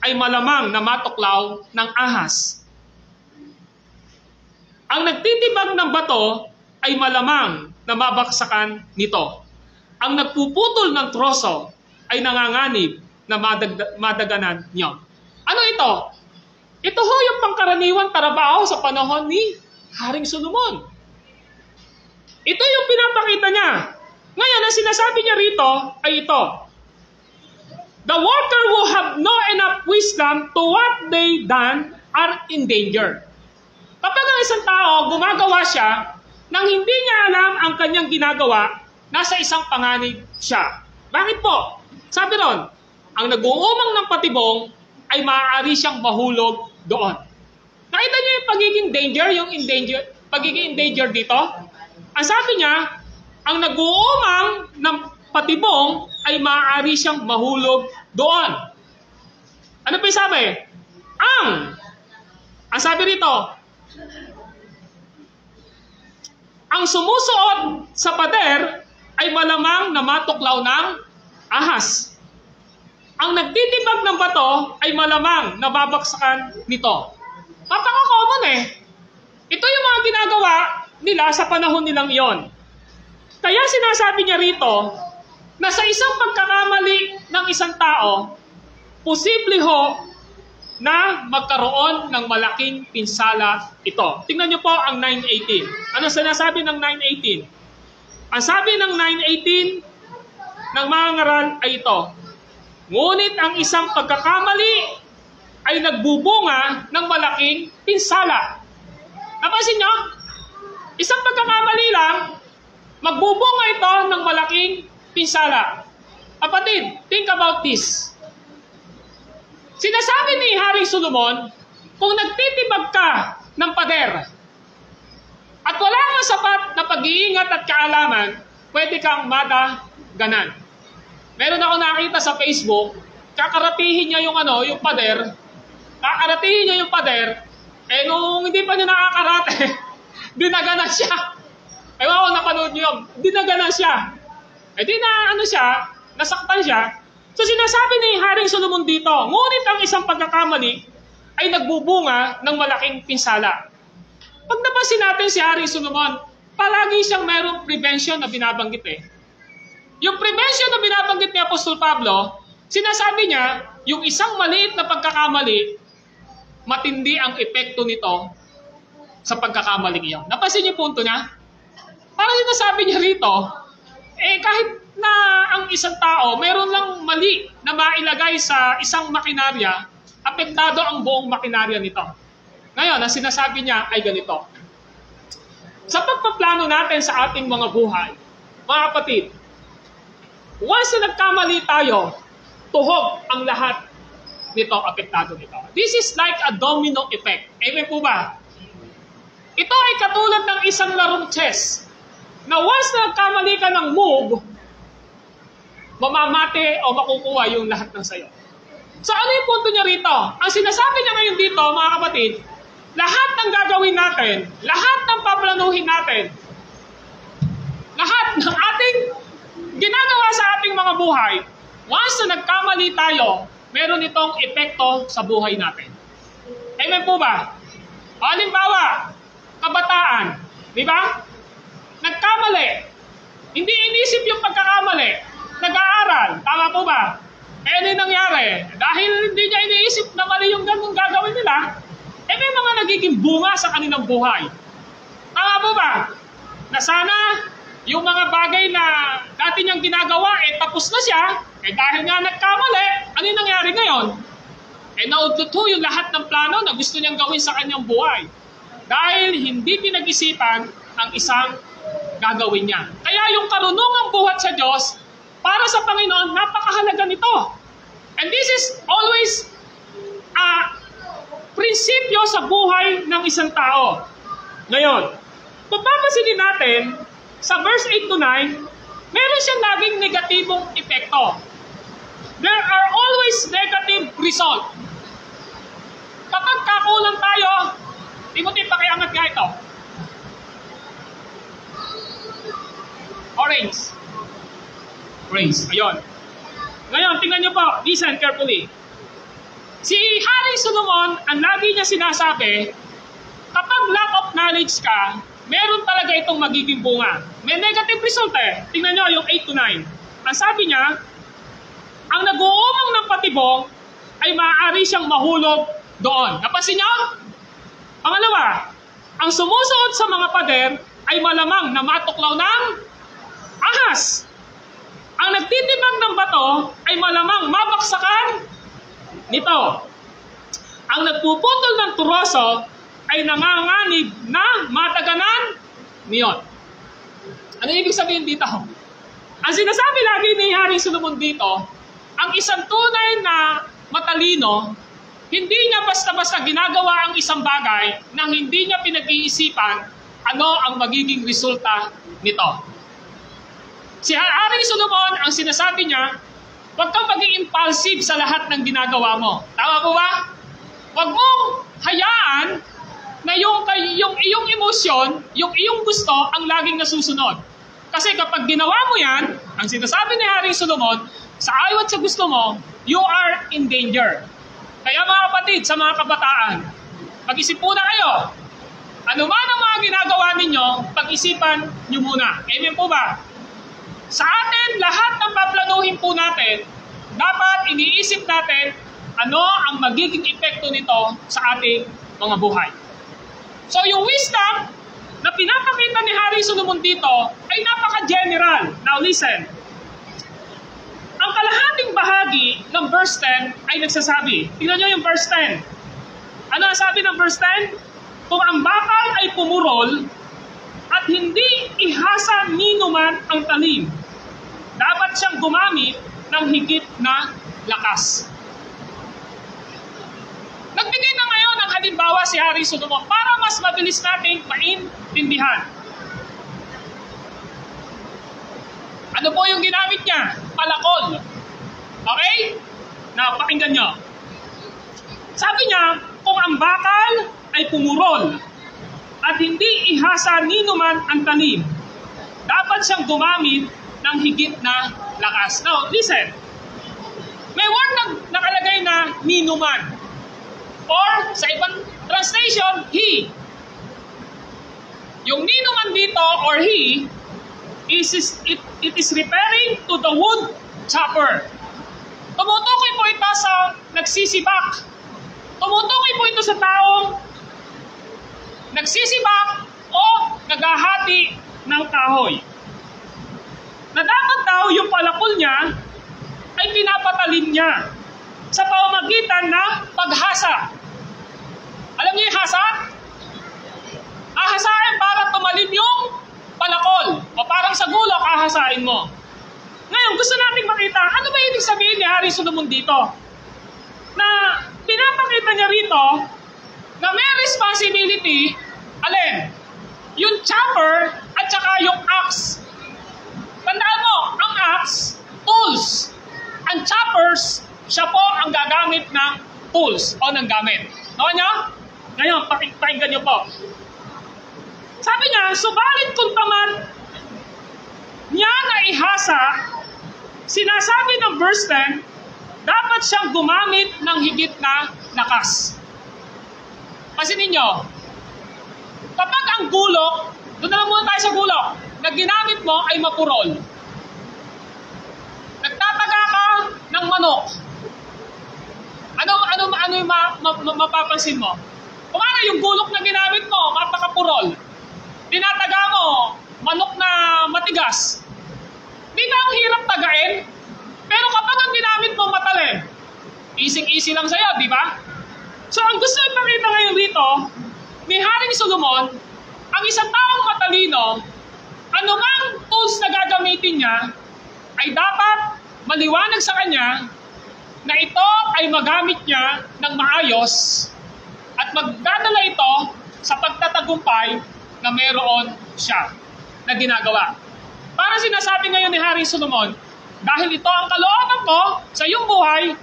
ay malamang na matuklaw ng ahas. Ang nagtitibag ng bato ay malamang na mabaksakan nito. Ang nagpuputol ng troso ay nanganganib na madaganan niyo. Ano ito? Ito ho yung pangkaraniwang trabaho sa panahon ni Haring Solomon. Ito yung pinapakita niya. Ngayon, ang sinasabi niya rito ay ito. The worker who have no enough wisdom to what they done are in danger. Kapag ang isang tao, gumagawa siya, nang hindi niya alam ang kanyang ginagawa, nasa isang panganib siya. Bakit po? Sabi ron, ang nag-uumang ng patibong ay maaari siyang mahulog doon. Nakita niyo yung pagiging danger, pagiging endanger dito? Ang sabi niya, ang nag-uumang ng patibong ay maaari siyang mahulog doon. Ano pa yung sabi? Ang sabi rito, ang sumusuot sa pader ay malamang na matuklaw ng ahas. Ang nagtitibag ng bato ay malamang nababaksakan nito. Napaka-common eh. Ito yung mga ginagawa nila sa panahon nilang iyon. Kaya sinasabi niya rito na sa isang pagkakamali ng isang tao, posible ho na magkaroon ng malaking pinsala ito. Tingnan niyo po ang 9:18. Ano sinasabi ng 9:18? Ang sabi ng 9:18 ng mga ngaral ay ito. Ngunit ang isang pagkakamali ay nagbubunga ng malaking pinsala. Napansin niyo? Isang pagkakamali lang, magbubunga ito ng malaking pinsala. Kapatid, think about this. Sinasabi ni Haring Solomon, kung nagtitibag ka ng pader at wala kang sapat na pag-iingat at kaalaman, pwede kang madaganan. Meron ako nakita sa Facebook, kakaratihin niya yung pader, nung hindi pa niya nakakarate, dinaganan siya. Ewan ko, napanood niyo yun, dinaganan siya. Nasaktan siya. So sinasabi ni Haring Solomon dito, ngunit ang isang pagkakamali ay nagbubunga ng malaking pinsala. Pag napansin natin si Haring Solomon, palagi siyang mayroong prevention na binabanggit eh. Yung prevention na binabanggit ni Apostol Pablo, sinasabi niya, yung isang maliit na pagkakamali, matindi ang epekto nito sa pagkakamaling iyon. Napansin niyo punto niya? Parang sinasabi niya rito, kahit na ang isang tao, meron lang mali na mailagay sa isang makinarya, apektado ang buong makinarya nito. Ngayon, ang sinasabi niya ay ganito. Sa pagpaplano natin sa ating mga buhay, mga kapatid, once na nagkamali tayo, tuhog ang lahat nito, apektado nito. This is like a domino effect. Amen po ba? Ito ay katulad ng isang larong chess, na once na nagkamali ka ng move, mamamate o makukuha yung lahat ng sayo. So ano yung punto niya rito? Ang sinasabi niya ngayon dito, mga kapatid, lahat ng gagawin natin, lahat ng paplanuhin natin, lahat ng ating ginagawa sa ating mga buhay, once na nagkamali tayo, meron itong epekto sa buhay natin. Amen po ba? Halimbawa, kabataan, di ba? Nagkamali, hindi inisip yung pagkakamali, nag-aaral, tama po ba? Ano yung nangyari? Dahil hindi niya iniisip na mali yung ganung gagawin nila, may mga nagiging bunga sa kanilang buhay. Tama po ba? Na sana yung mga bagay na dati niyang ginagawa, tapos na siya, dahil nga nagkamali, ano yung nangyari ngayon? Naudluto yung lahat ng plano na gusto niyang gawin sa kanyang buhay. Dahil hindi pinag-isipan ang isang gagawin niya. Kaya yung karunungang buhat sa Diyos, para sa Panginoon, napakahalaga nito. And this is always a prinsipyo sa buhay ng isang tao. Ngayon, kung papansinin natin, sa verse 8 to 9, meron siyang laging negatibong epekto. There are always negative result. Kapag kakulang tayo, Timothy, pakiangat nga ito. Orange. Ayun. Ngayon, tingnan niyo po. Listen carefully. Si Haring Solomon, ang lagi niya sinasabi, kapag lack of knowledge ka, meron talaga itong magiging bunga. May negative result eh. Tingnan niyo yung 8 to 9. Ang sabi niya, ang nag-uumang ng patibong ay maaari siyang mahulog doon. Napansin niyo? Pangalawa, ang sumusuot sa mga pader ay malamang na matuklaw ng ahas. Ang nagtitibag ng bato ay malamang mabaksakan nito. Ang nagpuputol ng turoso ay nanganganib na mataganan niyon. Ano ibig sabihin dito? Ang sinasabi lagi ni Haring Solomon dito, ang isang tunay na matalino, hindi niya basta-basta ginagawa ang isang bagay nang hindi niya pinag-iisipan ano ang magiging resulta nito. Si Haring Solomon, ang sinasabi niya, huwag kang maging impulsive sa lahat ng ginagawa mo. Tama po ba? Huwag mong hayaan na yung iyong emosyon, yung iyong gusto, ang laging nasusunod. Kasi kapag ginawa mo yan, ang sinasabi ni Haring Solomon, sa ayaw at sa gusto mo, you are in danger. Kaya mga kapatid, sa mga kabataan, mag-isip muna kayo. Ano man ang mga ginagawa ninyo, pag-isipan nyo muna. Amen po ba? Sa atin, lahat ng paplanuhin po natin, dapat iniisip natin ano ang magiging epekto nito sa ating mga buhay. So yung wisdom na pinapakita ni Haring Solomon dito ay napaka-general. Now listen. Ang kalahating bahagi ng verse 10 ay nagsasabi. Tingnan nyo yung verse 10. Ano ang sabi ng verse 10? Kung ang bakal ay pumurol at hindi ihasa nino man ang talim, dapat siyang gumamit ng higit na lakas. Nagbigay na ngayon ng halimbawa si Haring Solomon para mas mabilis nating maintindihan. Ano po yung ginamit niya? Palakol. Okay? Now, pakinggan nyo. Sabi niya, kung ang bakal ay pumurol at hindi ihasa nino man ang tanim, dapat siyang gumamit ng higit na lakas. Now, listen. May word na nakalagay na nino man. Or, sa ibang translation, he. Yung nino man dito, or he, it is referring to the wood chopper. Tumutukoy po ito sa nagsisibak. Tumutukoy po ito sa taong nagsisibak o naghahati ng kahoy. Na dapat daw yung palakol niya ay pinapatalin niya sa pamamagitan ng paghasa. Alam niyo yung hasa? Ahasain para tumalim yung palakol. O parang sa gulok, ahasain mo. Ngayon, gusto natin makita, ano ba ibig sabihin ni Haring Solomon dito? Na pinapakita niya rito na may responsibility, alin? Yung chopper at saka yung axe. Tandaan mo, ang axe, tools. Ang choppers, siya po ang gagamit ng tools o ng gamit. Nawa niyo? Ngayon, pakinggan niyo po. Sabi niya, subalit kung tamad niya na ihasa, sinasabi ng verse 10, dapat siyang gumamit ng higit na lakas. Pansinin niyo, kapag ang gulok, doon na lang muna tayo sa gulok, na ginamit mo ay mapurol. Nagtataga ka ng manok. Ano yung mapapansin mo? Kung ano yung gulok na ginamit mo, mapakapurol. Tinataga mo, manok na matigas. Di ba ang hirap tagain? Pero kapag ang ginamit mo matalim, easy lang sa'yo, di ba? So ang gusto ipakita ngayon dito, ni Haring Solomon, ang isang taong matalino, anumang tools na gagamitin niya, ay dapat maliwanag sa kanya na ito ay magamit niya ng maayos at magdadala ito sa pagtatagumpay na meron siya na ginagawa. Para sinasabi ngayon ni Haring Solomon, dahil ito ang kalooban ko sa iyong buhay,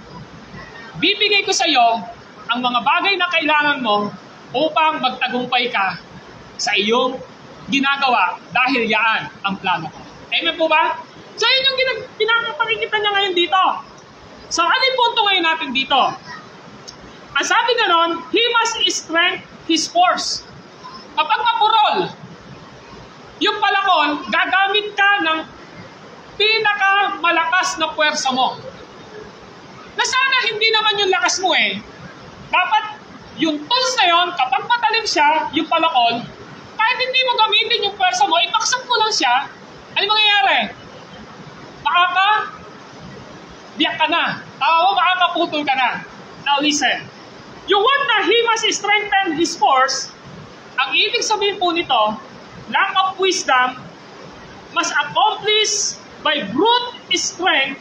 bibigay ko sa iyo ang mga bagay na kailangan mo upang magtagumpay ka sa iyong ginagawa dahil yaan ang plano ko. Amen po ba? So yun yung pinapakikita niya ngayon dito. So ano yung punto ngayon natin dito? Ang sabi ganon, he must strengthen his force. Kapag mapurol, yung palakol, gagamit ka ng pinakamalakas na puwersa mo. Na sana hindi naman yung lakas mo eh. Dapat yung tools na yon, kapag matalim siya, yung palakol, kahit hindi mo gamitin yung puwersa mo, ipaksak mo lang siya, ano mangyayari? biyak ka na. Makakaputol ka na. Now listen. You want na he must strengthen his force. Ang ibig sabihin po nito, lack of wisdom must accomplish by brute strength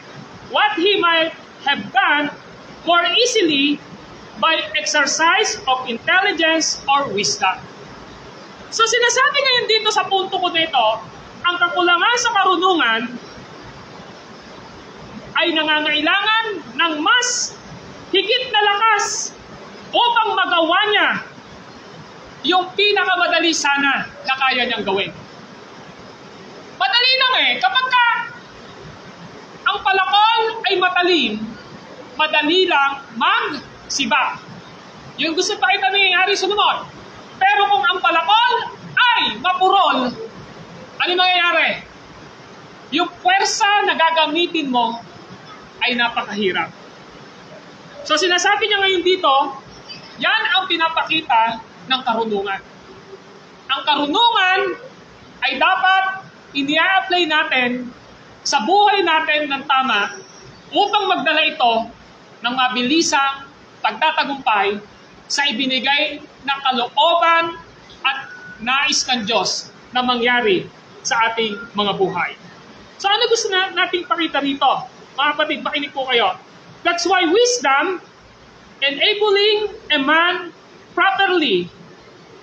what he might have done more easily by exercise of intelligence or wisdom. So sinasabi ngayon dito sa punto ko nito, ang kakulangan sa karunungan ay nangangailangan ng mas higit na lakas upang magawa niya yung pinakamadali sana na kaya niyang gawin. Madali lang kapag ang palakol ay matalim, madali lang magsibak. Yung gusto pakita ni Hari Solomon. Pero kung ang palakol ay mapurol, ano mangyayari? Yung puwersa na gagamitin mo ay napakahirap. So sinasabi niya ngayon dito, yan ang pinapakita ng karunungan. Ang karunungan ay dapat ini-apply natin sa buhay natin ng tama upang magdala ito ng mabilisang pagtatagumpay sa ibinigay na kalooban at nais ng Diyos na mangyari sa ating mga buhay. So ano gusto nating pakita rito? Mga kapatid, makinig po kayo. That's why wisdom, enabling a man properly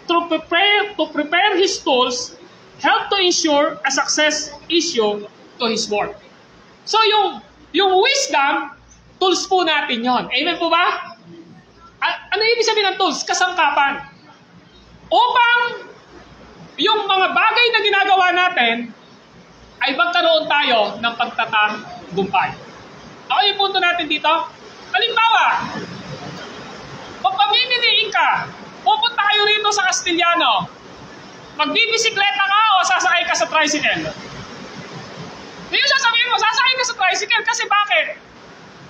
to prepare his tools, help to ensure a success issue to his work. So yung wisdom, tools po natin yon. Amen po ba? Ano ibig sabihin ng tools? Kasangkapan. Upang yung mga bagay na ginagawa natin ay magkaroon tayo ng pagtatagumpay. Ako yung punto natin dito. Halimbawa, kung pamimiliin ka, pupunta kayo rito sa Castellano, magbibisikleta ka o sasakay ka sa tricycle? Hindi yung sasabihin mo, sasakay ka sa tricycle kasi bakit?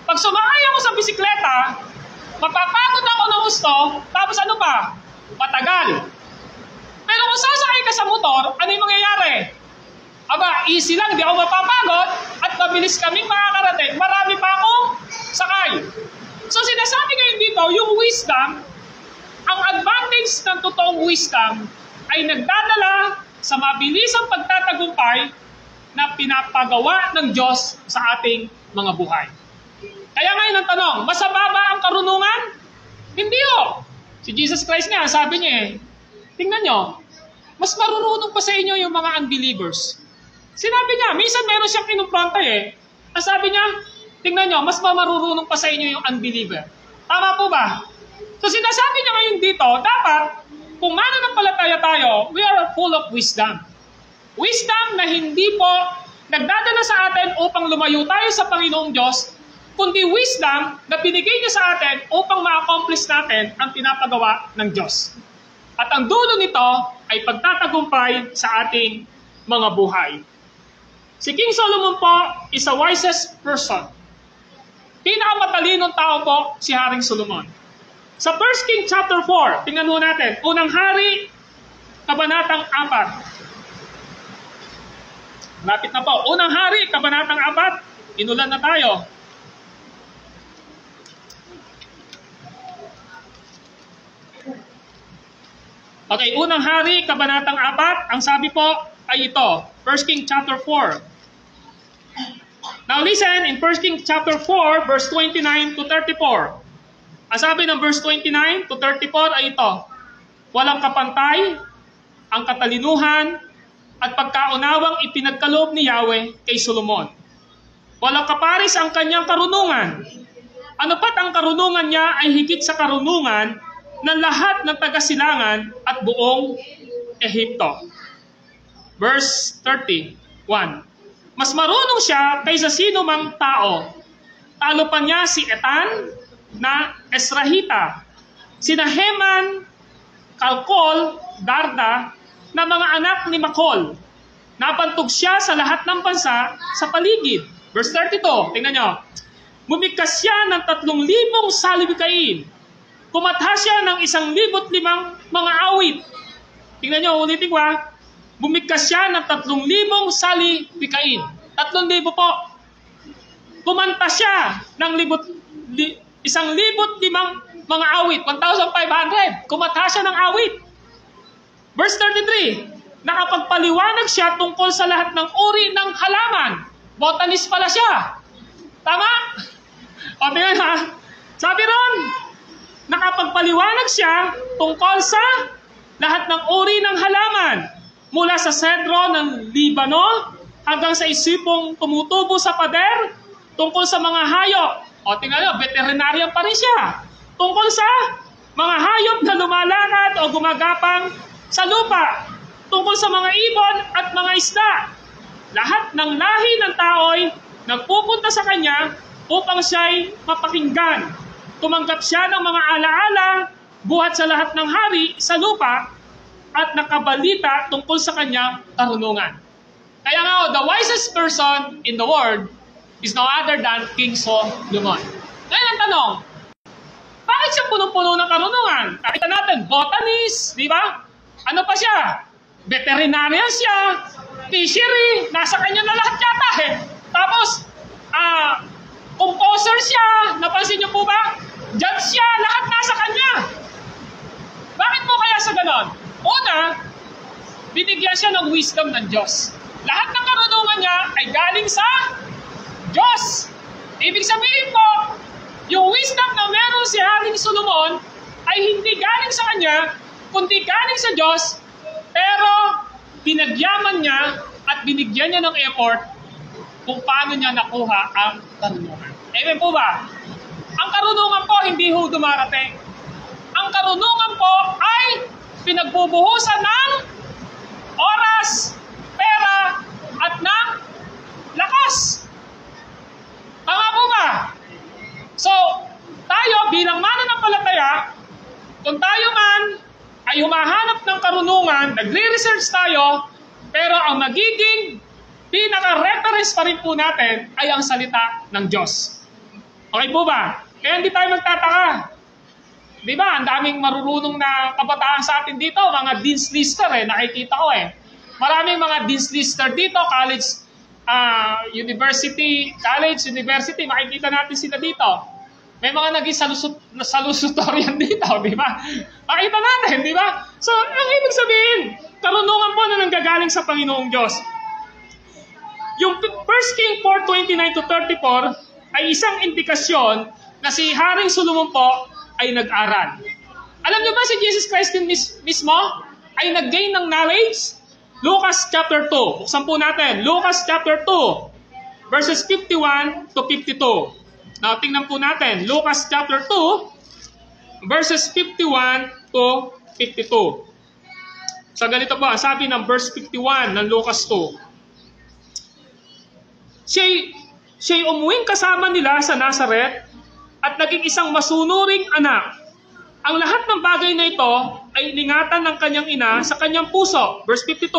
Pag sumakay ako sa bisikleta, mapapagod ako ng gusto, tapos ano pa? Matagal. Pero kung sasakay ka sa motor, ano yung mangyayari? Aba, easy lang, di ako mapapagod at mabilis kaming makakarating. Marami pa akong sakay. So sinasabi ngayon dito, yung wisdom, ang advantage ng totoong wisdom ay nagdadala sa mabilisang pagtatagumpay na pinapagawa ng Diyos sa ating mga buhay. Kaya ngayon ang tanong, masama ba ang karunungan? Hindi o. Si Jesus Christ nga, sabi niya tingnan nyo, mas marurunong pa sa inyo yung mga unbelievers. Sinabi niya, minsan meron siyang kinumpronta sabi niya, tingnan nyo, mas marurunong pa sa inyo yung unbeliever. Tama po ba? So sinasabi niya ngayon dito, dapat, kung mananampalataya tayo, we are full of wisdom. Wisdom na hindi po nagdadala sa atin upang lumayo tayo sa Panginoong Diyos, kundi wisdom na binigay niya sa atin upang ma-accomplish natin ang pinapagawa ng Diyos. At ang dulo nito ay pagtatagumpay sa ating mga buhay. Si King Solomon po is the wisest person. Pinakamatalinong tao po si Haring Solomon. Sa 1 King chapter 4, tingnan mo natin, Unang Hari, Kabanatang 4. Lapit na po. Unang Hari, Kabanatang 4, inulan na tayo. Okay, Unang Hari, Kabanatang 4, ang sabi po ay ito, 1 King chapter 4. Now listen, in 1 King chapter 4, verse 29 to 34. Ang sabi ng verse 29 to 34 ay ito, walang kapantay, ang katalinuhan, at pagkaunawang ipinagkaloob ni Yahweh kay Solomon. Walang kaparis ang kanyang karunungan. Ano pat ang karunungan niya ay higit sa karunungan ng lahat ng tagasilangan at buong Ehipto. Verse 31. Mas marunong siya kaysa sino mang tao. Talo pa niya si Etan na Esrahita, sina Heman, Kalkol, Darda, na mga anak ni Makol. Napantog siya sa lahat ng bansa sa paligid. Verse 32, tingnan nyo. Bumigkas siya ng 3,000 salibikain. Kumatha siya ng 1,500 mga awit. Tingnan nyo, ulitin ko ha. Bumigkas siya ng 3,000 salibikain. 3,000 po. kumanta siya ng 1,005 mga awit, 1,500. Kumanta siya ng awit. Verse 33, nakapagpaliwanag siya tungkol sa lahat ng uri ng halaman. Botanist pala siya. Tama? O, tingnan ha. Sabi ron, nakapagpaliwanag siya tungkol sa lahat ng uri ng halaman. Mula sa sedro ng Libano hanggang sa isipong tumutubo sa pader, tungkol sa mga hayop. O, tingnan nyo, veterinarian pa rin siya. Tungkol sa mga hayop na lumalakad o gumagapang sa lupa. Tungkol sa mga ibon at mga isda. Lahat ng lahi ng tao'y nagpupunta sa kanya upang siya'y mapakinggan. Tumanggap siya ng mga alaala buhat sa lahat ng hari sa lupa at nakabalita tungkol sa kanyang karunungan. Kaya nga, the wisest person in the world is no other than King Solomon. Ngayon ang tanong, bakit siya punong-puno ng karunungan? Nakita natin, botanist, di ba? Ano pa siya? Veterinarian siya, fishery, nasa kanya na lahat yata eh. Tapos, composer siya, napansin niyo po ba? Judge siya, lahat nasa kanya. Bakit mo kaya sa ganon? Una, binigyan siya ng wisdom ng Diyos. Lahat ng karunungan niya ay galing sa Diyos. Ibig sabihin po, yung wisdom na meron si Haring Solomon ay hindi galing sa kanya, kundi galing sa Diyos, pero pinagyaman niya at binigyan niya ng effort kung paano niya nakuha ang karunungan. Amen po ba? Ang karunungan po hindi ho dumarating. Ang karunungan po ay pinagbubuhusan ng oras, pera, at ng lakas. Tama po ba? So, tayo bilang mananampalataya, kung tayo man ay humahanap ng karunungan, nagre-research tayo, pero ang magiging pinaka-reference pa rin po natin ay ang salita ng Diyos. Okay po ba? Kaya hindi tayo magtataka. Di ba? Ang daming marurunong na kabataan sa atin dito, mga dean's lister nakikita ko Maraming mga dean's lister dito, college, university, makikita natin sila dito. May mga naging salusutorian dito, di ba? Makita natin, di ba? So, ang ibig sabihin, karunungan po na nanggagaling sa Panginoong Diyos. Yung 1 King 4:29-34 ay isang indikasyon na si Haring Solomon po ay nag-aral. Alam niyo ba si Jesus Christ din mismo ay nag-gain ng knowledge? Lucas chapter 2. Buksan po natin. Lucas chapter 2, verses 51 to 52. Now, tingnan po natin. Lucas chapter 2, verses 51 to 52. So, ganito po. Sabi ng verse 51 ng Lucas 2. Siya'y umuwing kasama nila sa Nazaret at naging isang masunuring anak. Ang lahat ng bagay na ito ay iningatan ng kanyang ina sa kanyang puso. Verse 52.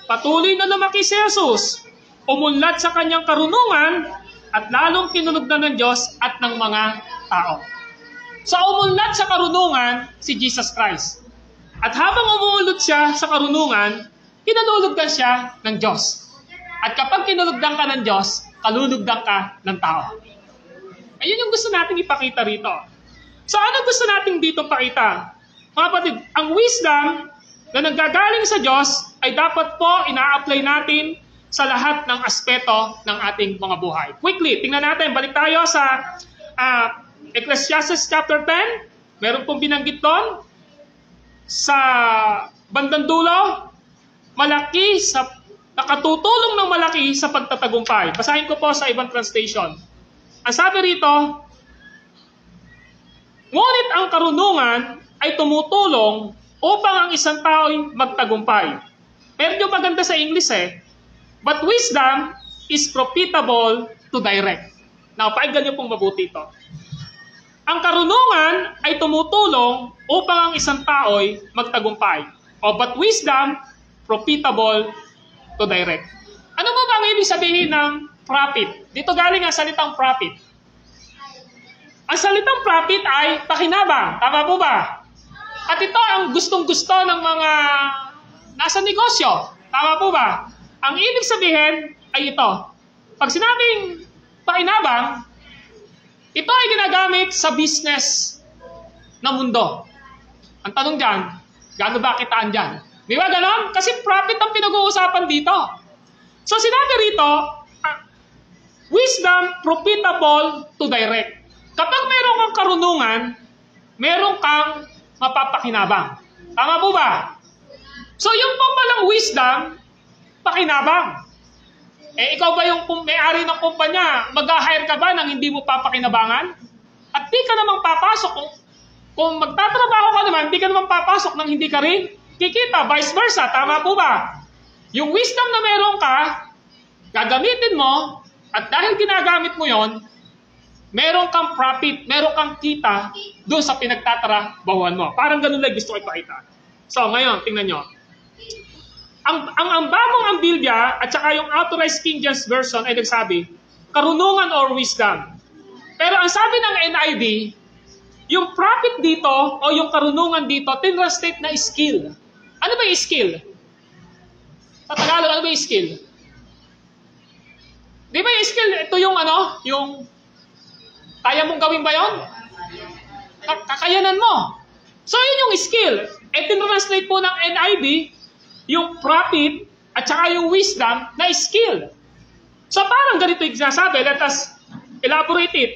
Patuloy na lumaki si Jesus, umunlad sa kanyang karunungan at lalong kinunugdan ng Diyos at ng mga tao. So umunlad sa karunungan si Jesus Christ. At habang umulod siya sa karunungan, kinalulugdan siya ng Diyos. At kapag kinulugdan ka ng Diyos, kalulugdan ka ng tao. Ayun yung gusto natin ipakita rito. So ano gusto natin dito pakita? Mga kapatid, ang wisdom na nanggagaling sa Diyos ay dapat po ina-apply natin sa lahat ng aspeto ng ating mga buhay. Quickly, tingnan natin. Balik tayo sa Ecclesiastes chapter 10. Meron pong binanggit doon. Sa bandang dulo, nakatutulong ng malaki sa pagtatagumpay. Basahin ko po sa ibang translation. Ang sabi rito, ngunit ang karunungan ay tumutulong upang ang isang tao'y magtagumpay. Medyo maganda sa English But wisdom is profitable to direct. Now, painggan niyo pong mabuti ito. Ang karunungan ay tumutulong upang ang isang tao'y magtagumpay. But wisdom, profitable to direct. Ano ba ang ibig sabihin ng profit? Dito galing ang salitang profit. Ang salitang profit ay pakinabang. Tama po ba? At ito ang gustong-gusto ng mga nasa negosyo. Tama po ba? Ang ibig sabihin ay ito. Pag sinabing pakinabang, ito ay ginagamit sa business na mundo. Ang tanong dyan, gaano ba kitaan dyan? Di ba ganon? Kasi profit ang pinag-uusapan dito. So sinabi rito, wisdom profitable to direct. Kapag meron kang karunungan, meron kang mapapakinabang. Tama po ba? So yung po palang wisdom, pakinabang. Ikaw ba yung may-ari ng kumpanya, mag-hire ka ba nang hindi mo papakinabangan? At di ka namang papasok. Kung magtatrabaho ka naman, di ka namang papasok nang hindi ka rin kikita. Vice versa. Tama po ba? Yung wisdom na meron ka, gagamitin mo, at dahil ginagamit mo yon, meron kang profit, meron kang kita doon sa pinagtatrabahuan mo. Parang ganun lang gusto ko ipakita. So ngayon, tingnan nyo. Ang bagong Ambilya at saka yung Authorized King James Version ay nagsabi, karunungan or wisdom. Pero ang sabi ng NIV, yung profit dito o yung karunungan dito, tinranslate na skill. Ano ba yung skill? Sa Tagalog, ano ba yung skill? Di ba yung skill, ito yung ano, yung kaya mong gawin ba yun? Kakayanan mo. So yun yung skill. Tinranslate po ng NIV, yung profit at saka yung wisdom na skill. So parang ganito yung sinasabi. Let us elaborate it.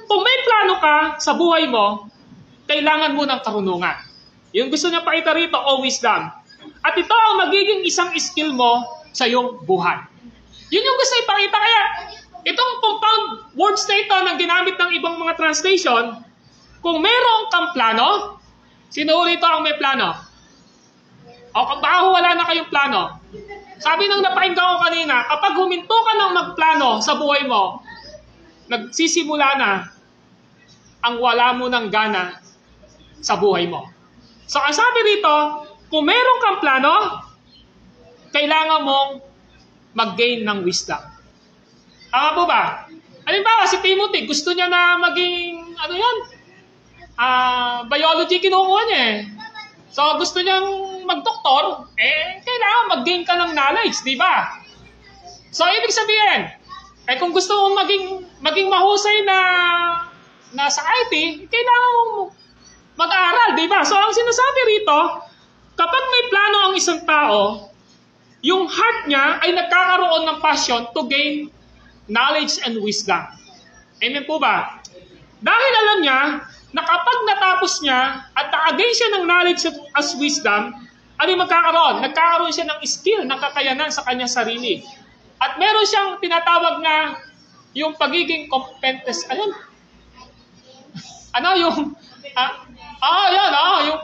Kung may plano ka sa buhay mo, kailangan mo ng karunungan. Yung gusto niya pakita rito, o wisdom. At ito ang magiging isang skill mo sa iyong buhay. Yun yung gusto ipakita. Kaya itong compound words na ito na ginamit ng ibang mga translation, kung meron kang plano, sino rito ang may plano? O kung baka wala na kayong plano. Sabi ng napakinggan ko kanina, kapag huminto ka ng magplano sa buhay mo, nagsisimula na ang wala mo ng gana sa buhay mo. So ang sabi rito, kung meron kang plano, kailangan mong mag-gain ng wisdom. Tama po ba? Halimbawa, si Timothy, gusto niya na maging, ano yan? Biology kinukuha niya eh. So gusto niyang mag-doktor, kailangan mag-gain ka ng knowledge, di ba? So ibig sabihin, kung gusto mong maging mahusay na sa IT, kailangan mong mag-aaral, di ba? So ang sinasabi rito, kapag may plano ang isang tao, yung heart niya ay nagkakaroon ng passion to gain knowledge and wisdom. Amen po ba? Dahil alam niya na kapag natapos niya at naka-gain siya ng knowledge as wisdom, ano yung magkakaroon? Nagkakaroon siya ng skill, ng kakayanan sa kanyang sarili. At meron siyang tinatawag na yung pagiging competence. Ayun. Ano yung yung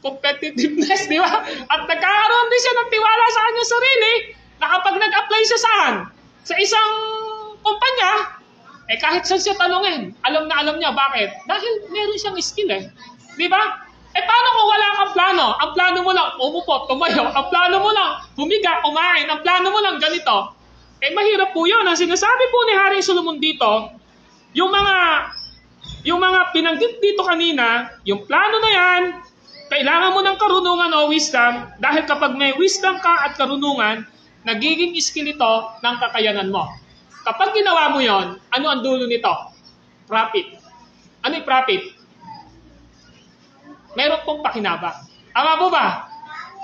competitiveness, di ba? At nagkakaroon din siya ng tiwala sa kanyang sarili na kapag nag-apply siya saan? Sa isang kumpanya, kahit saan siya tanungin, alam na alam niya. Bakit? Dahil meron siyang skill Di ba? Paano kung wala kang plano? Ang plano mo lang, umupo, tumayo. Ang plano mo lang, humiga, kumain. Ang plano mo lang, ganito. Mahirap po yun. Ang sinasabi po ni Haring Solomon dito, yung mga pinanggit dito kanina, yung plano na yan, kailangan mo ng karunungan o wisdom, dahil kapag may wisdom ka at karunungan, nagiging skill ito ng kakayanan mo. Kapag ginawa mo yon, ano ang dulo nito? Profit. Ano yung profit? Meron pong pakinabang. Tama po ba?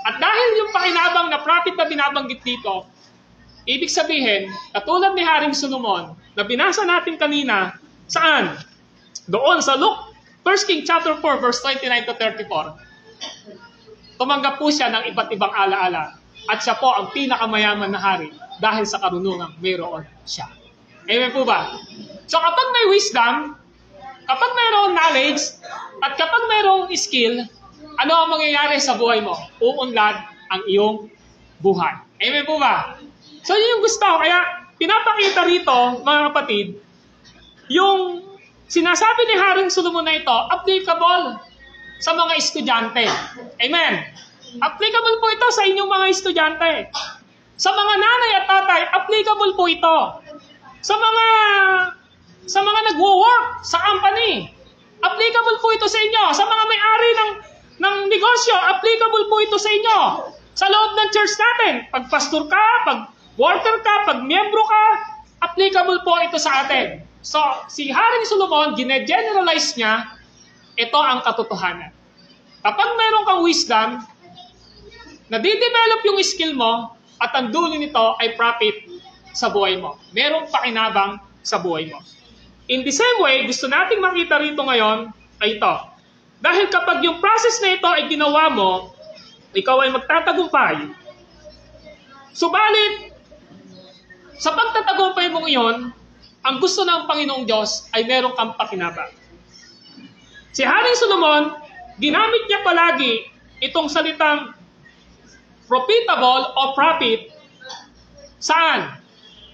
At dahil yung pakinabang na profit na binabanggit dito, ibig sabihin, katulad ni Haring Solomon, na binasa natin kanina, saan? Doon sa Luke, 1 King chapter 4, verse 29 to 34. Tumanggap po siya ng iba't ibang alaala. At siya po ang pinakamayaman na hari dahil sa karunungang mayroon siya. Amen po ba? So kapag may wisdom, kapag mayroong knowledge, at kapag mayroong skill, ano ang mangyayari sa buhay mo? Uunlad ang iyong buhay. Amen po ba? So yun yung gusto ko. Kaya pinapakita rito, mga kapatid, yung sinasabi ni Haring Solomon na ito, applicable sa mga estudyante. Amen. Applicable po ito sa inyong mga estudyante. Sa mga nanay at tatay, applicable po ito. Sa mga nagwo-work sa company, applicable po ito sa inyo. Sa mga may-ari ng negosyo, applicable po ito sa inyo. Sa loob ng church natin, pag pastor ka, pag worker ka, pag miyembro ka, applicable po ito sa atin. So, si Haring Solomon, gine-generalize niya, ito ang katotohanan. Kapag meron kang wisdom, nadidevelop yung skill mo, at ang dulo nito ay profit sa buhay mo. Merong pakinabang sa buhay mo. In the same way, gusto nating makita rito ngayon ay ito. Dahil kapag yung process na ito ay ginawa mo, ikaw ay magtatagumpay. Subalit, sa pagtatagumpay mo ngayon, ang gusto ng Panginoong Diyos ay meron kang pakinabang. Si Haring Solomon, ginamit niya palagi itong salitang profitable o profit. Saan?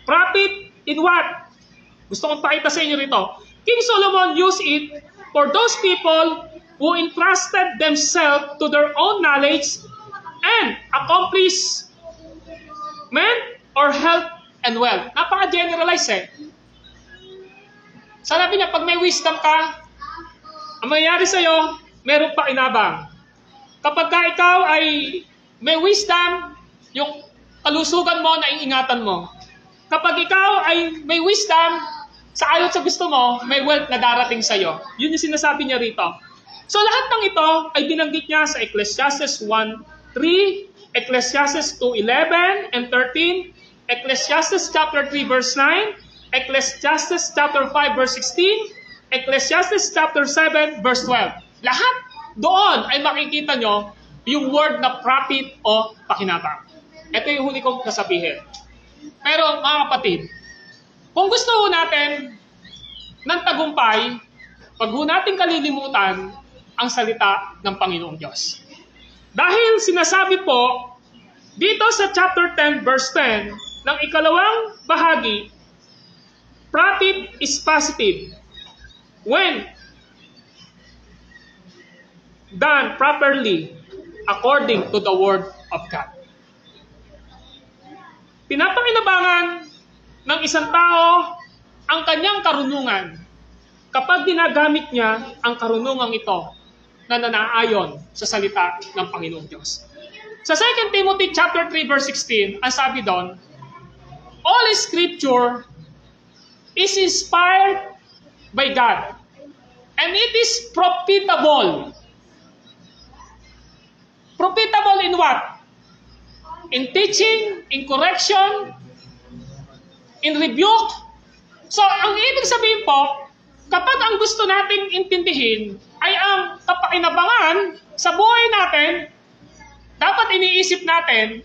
Profit in what? Gusto kong pakita sa inyo rito. King Solomon used it for those people who entrusted themselves to their own knowledge and accomplishment or health and wealth. Napaka-generalize eh. Sabi niya, pag may wisdom ka, ang mangyayari sa'yo, meron pakinabang. Kapag ka ikaw ay may wisdom, yung kalusugan mo, naiingatan mo. Kapag ikaw ay may wisdom, sa ayon sa gusto mo, may wealth na darating sa'yo. Yun yung sinasabi niya rito. So lahat ng ito ay binanggit niya sa Ecclesiastes 1:3, Ecclesiastes 2:11 and 13, Ecclesiastes chapter 3 verse 9, Ecclesiastes chapter 5 verse 16, Ecclesiastes chapter 7 verse 12. Lahat doon ay makikita nyo yung word na profit o pakinabang. Ito yung huli kong kasabihin. Pero mga kapatid, kung gusto natin ng tagumpay, wag natin kalilimutan ang salita ng Panginoong Diyos. Dahil sinasabi po dito sa chapter 10 verse 10 ng ikalawang bahagi, profit is positive when done properly according to the Word of God. Pinapakinabangan ng isang tao ang kanyang karunungan kapag ginagamit niya ang karunungang ito na nanaayon sa salita ng Panginoong Diyos. Sa 2 Timothy chapter 3 verse 16, ang sabi doon, all Scripture is inspired by God and it is profitable. Profitable in what? In teaching, in correction, in rebuke. So, ang ibig sabihin po, kapag ang gusto nating intindihin ay ang kapakinabangan sa buhay natin, dapat iniisip natin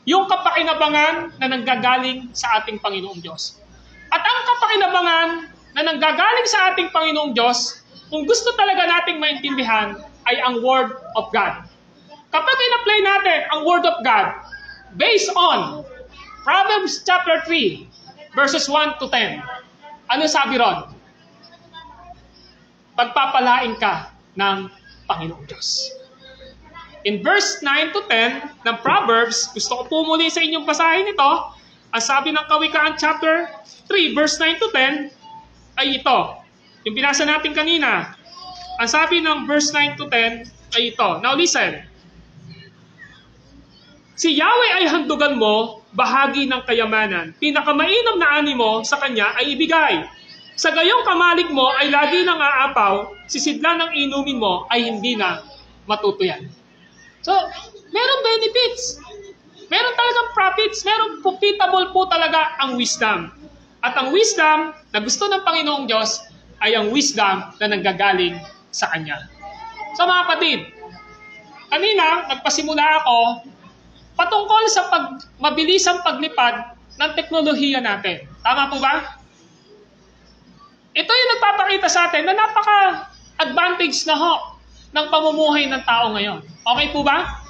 yung kapakinabangan na nanggagaling sa ating Panginoong Diyos. At ang kapakinabangan na nanggagaling sa ating Panginoong Diyos, kung gusto talaga nating maintindihan, ay ang Word of God. Kapag in-apply natin ang Word of God based on Proverbs chapter 3, verses 1 to 10, ano sabi ron? Pagpapalain ka ng Panginoong Diyos. In verse 9 to 10 ng Proverbs, gusto ko po muli sa inyong basahin ito. Ang sabi ng Kawikaan chapter 3, verse 9 to 10, ay ito. Yung binasa natin kanina. Ang sabi ng verse 9 to 10 ay ito. Now listen. Si Yahweh ay handugan mo, bahagi ng kayamanan. Pinakamainam na ani mo sa Kanya ay ibigay. Sa gayong kamalig mo ay lagi nang aapaw, sisidlan ng inumin mo ay hindi na matutuyan. So, meron benefits. Meron talagang profits. Meron profitable po talaga ang wisdom. At ang wisdom na gusto ng Panginoong Diyos ay ang wisdom na nanggagaling sa Kanya. So mga kapatid, kanina nagpasimula ako patungkol sa mabilisang paglipad ng teknolohiya natin. Tama po ba? Ito yung nagpapakita sa atin na napaka-advantage na ho ng pamumuhay ng tao ngayon. Okay po ba?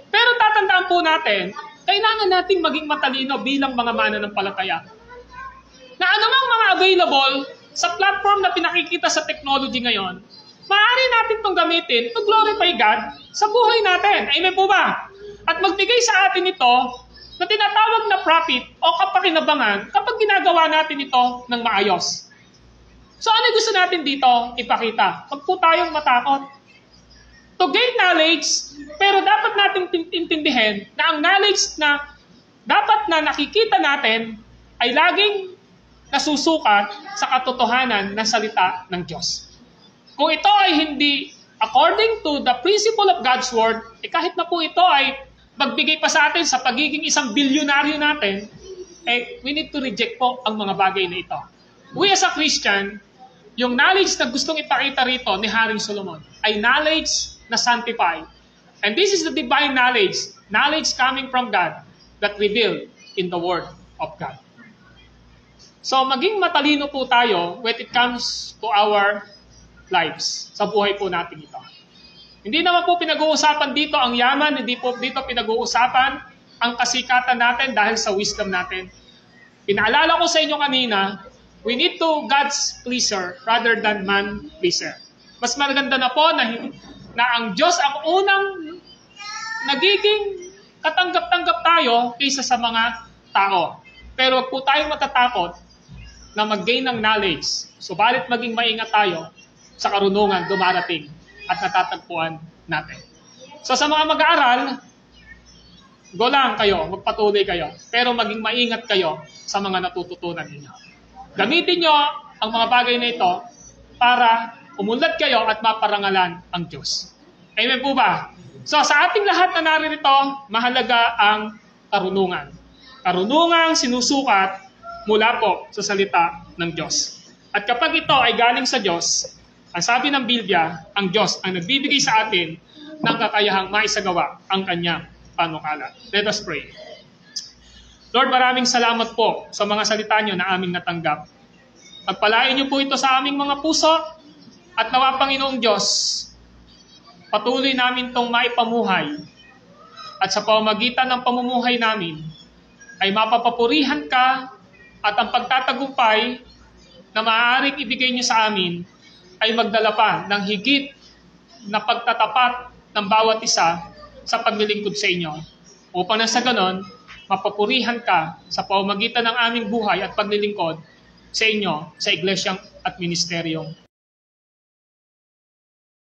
Pero tatandaan po natin, kailangan nating maging matalino bilang mga mananampalataya. Na anumang mga available sa platform na pinakikita sa technology ngayon, maaari natin itong gamitin to glorify God sa buhay natin. Amen po ba? At magbigay sa atin ito na tinatawag na profit o kapakinabangan kapag ginagawa natin ito ng maayos. So ano gusto natin dito ipakita? Huwag po tayong matakot. To gain knowledge, pero dapat natin intindihin na ang knowledge na dapat na nakikita natin ay laging nasusukat sa katotohanan ng salita ng Diyos. Kung ito ay hindi according to the principle of God's Word, kahit na po ito ay magbigay pa sa atin sa pagiging isang bilyonaryo natin, we need to reject po ang mga bagay na ito. We as a Christian, yung knowledge na gustong ipakita rito ni Haring Solomon ay knowledge na sanctified. And this is the divine knowledge coming from God that revealed in the Word of God. So maging matalino po tayo when it comes to our lives, sa buhay po natin ito. Hindi naman po pinag-uusapan dito ang yaman, hindi po dito pinag-uusapan ang kasikatan natin dahil sa wisdom natin. Pinaalala ko sa inyo kanina, we need to God's pleasure rather than man pleaser. Mas maganda na po na ang Diyos ang unang nagiging katanggap-tanggap tayo kaysa sa mga tao. Pero wag po tayong matatakot na mag-gain ng knowledge. Subalit maging maingat tayo sa karunungan dumarating at natatagpuan natin. So sa mga mag-aaral, go lang kayo, magpatuloy kayo, pero maging maingat kayo sa mga natututunan ninyo. Gamitin nyo ang mga bagay na ito para umunlad kayo at maparangalan ang Diyos. Amen po ba? So sa ating lahat na naririto, mahalaga ang karunungan. Karunungang sinusukat mula po sa salita ng Diyos. At kapag ito ay galing sa Diyos, ang sabi ng Biblia, ang Diyos ang nagbibigay sa atin ng kakayahang maisagawa ang kanyang panukala. Let us pray. Lord, maraming salamat po sa mga salita niyo na aming natanggap. Pagpalain niyo po ito sa aming mga puso at nawa, Panginoong Diyos, patuloy namin itong maipamuhay at sa pamamagitan ng pamumuhay namin ay mapapapurihan ka at ang pagtatagumpay na maaaring ibigay niyo sa amin ay magdala pa ng higit na pagtatapat ng bawat isa sa paglilingkod sa inyo. Upang na sa ganon, mapapurihan ka sa pamamagitan ng aming buhay at paglilingkod sa inyo sa iglesyang at ministeryong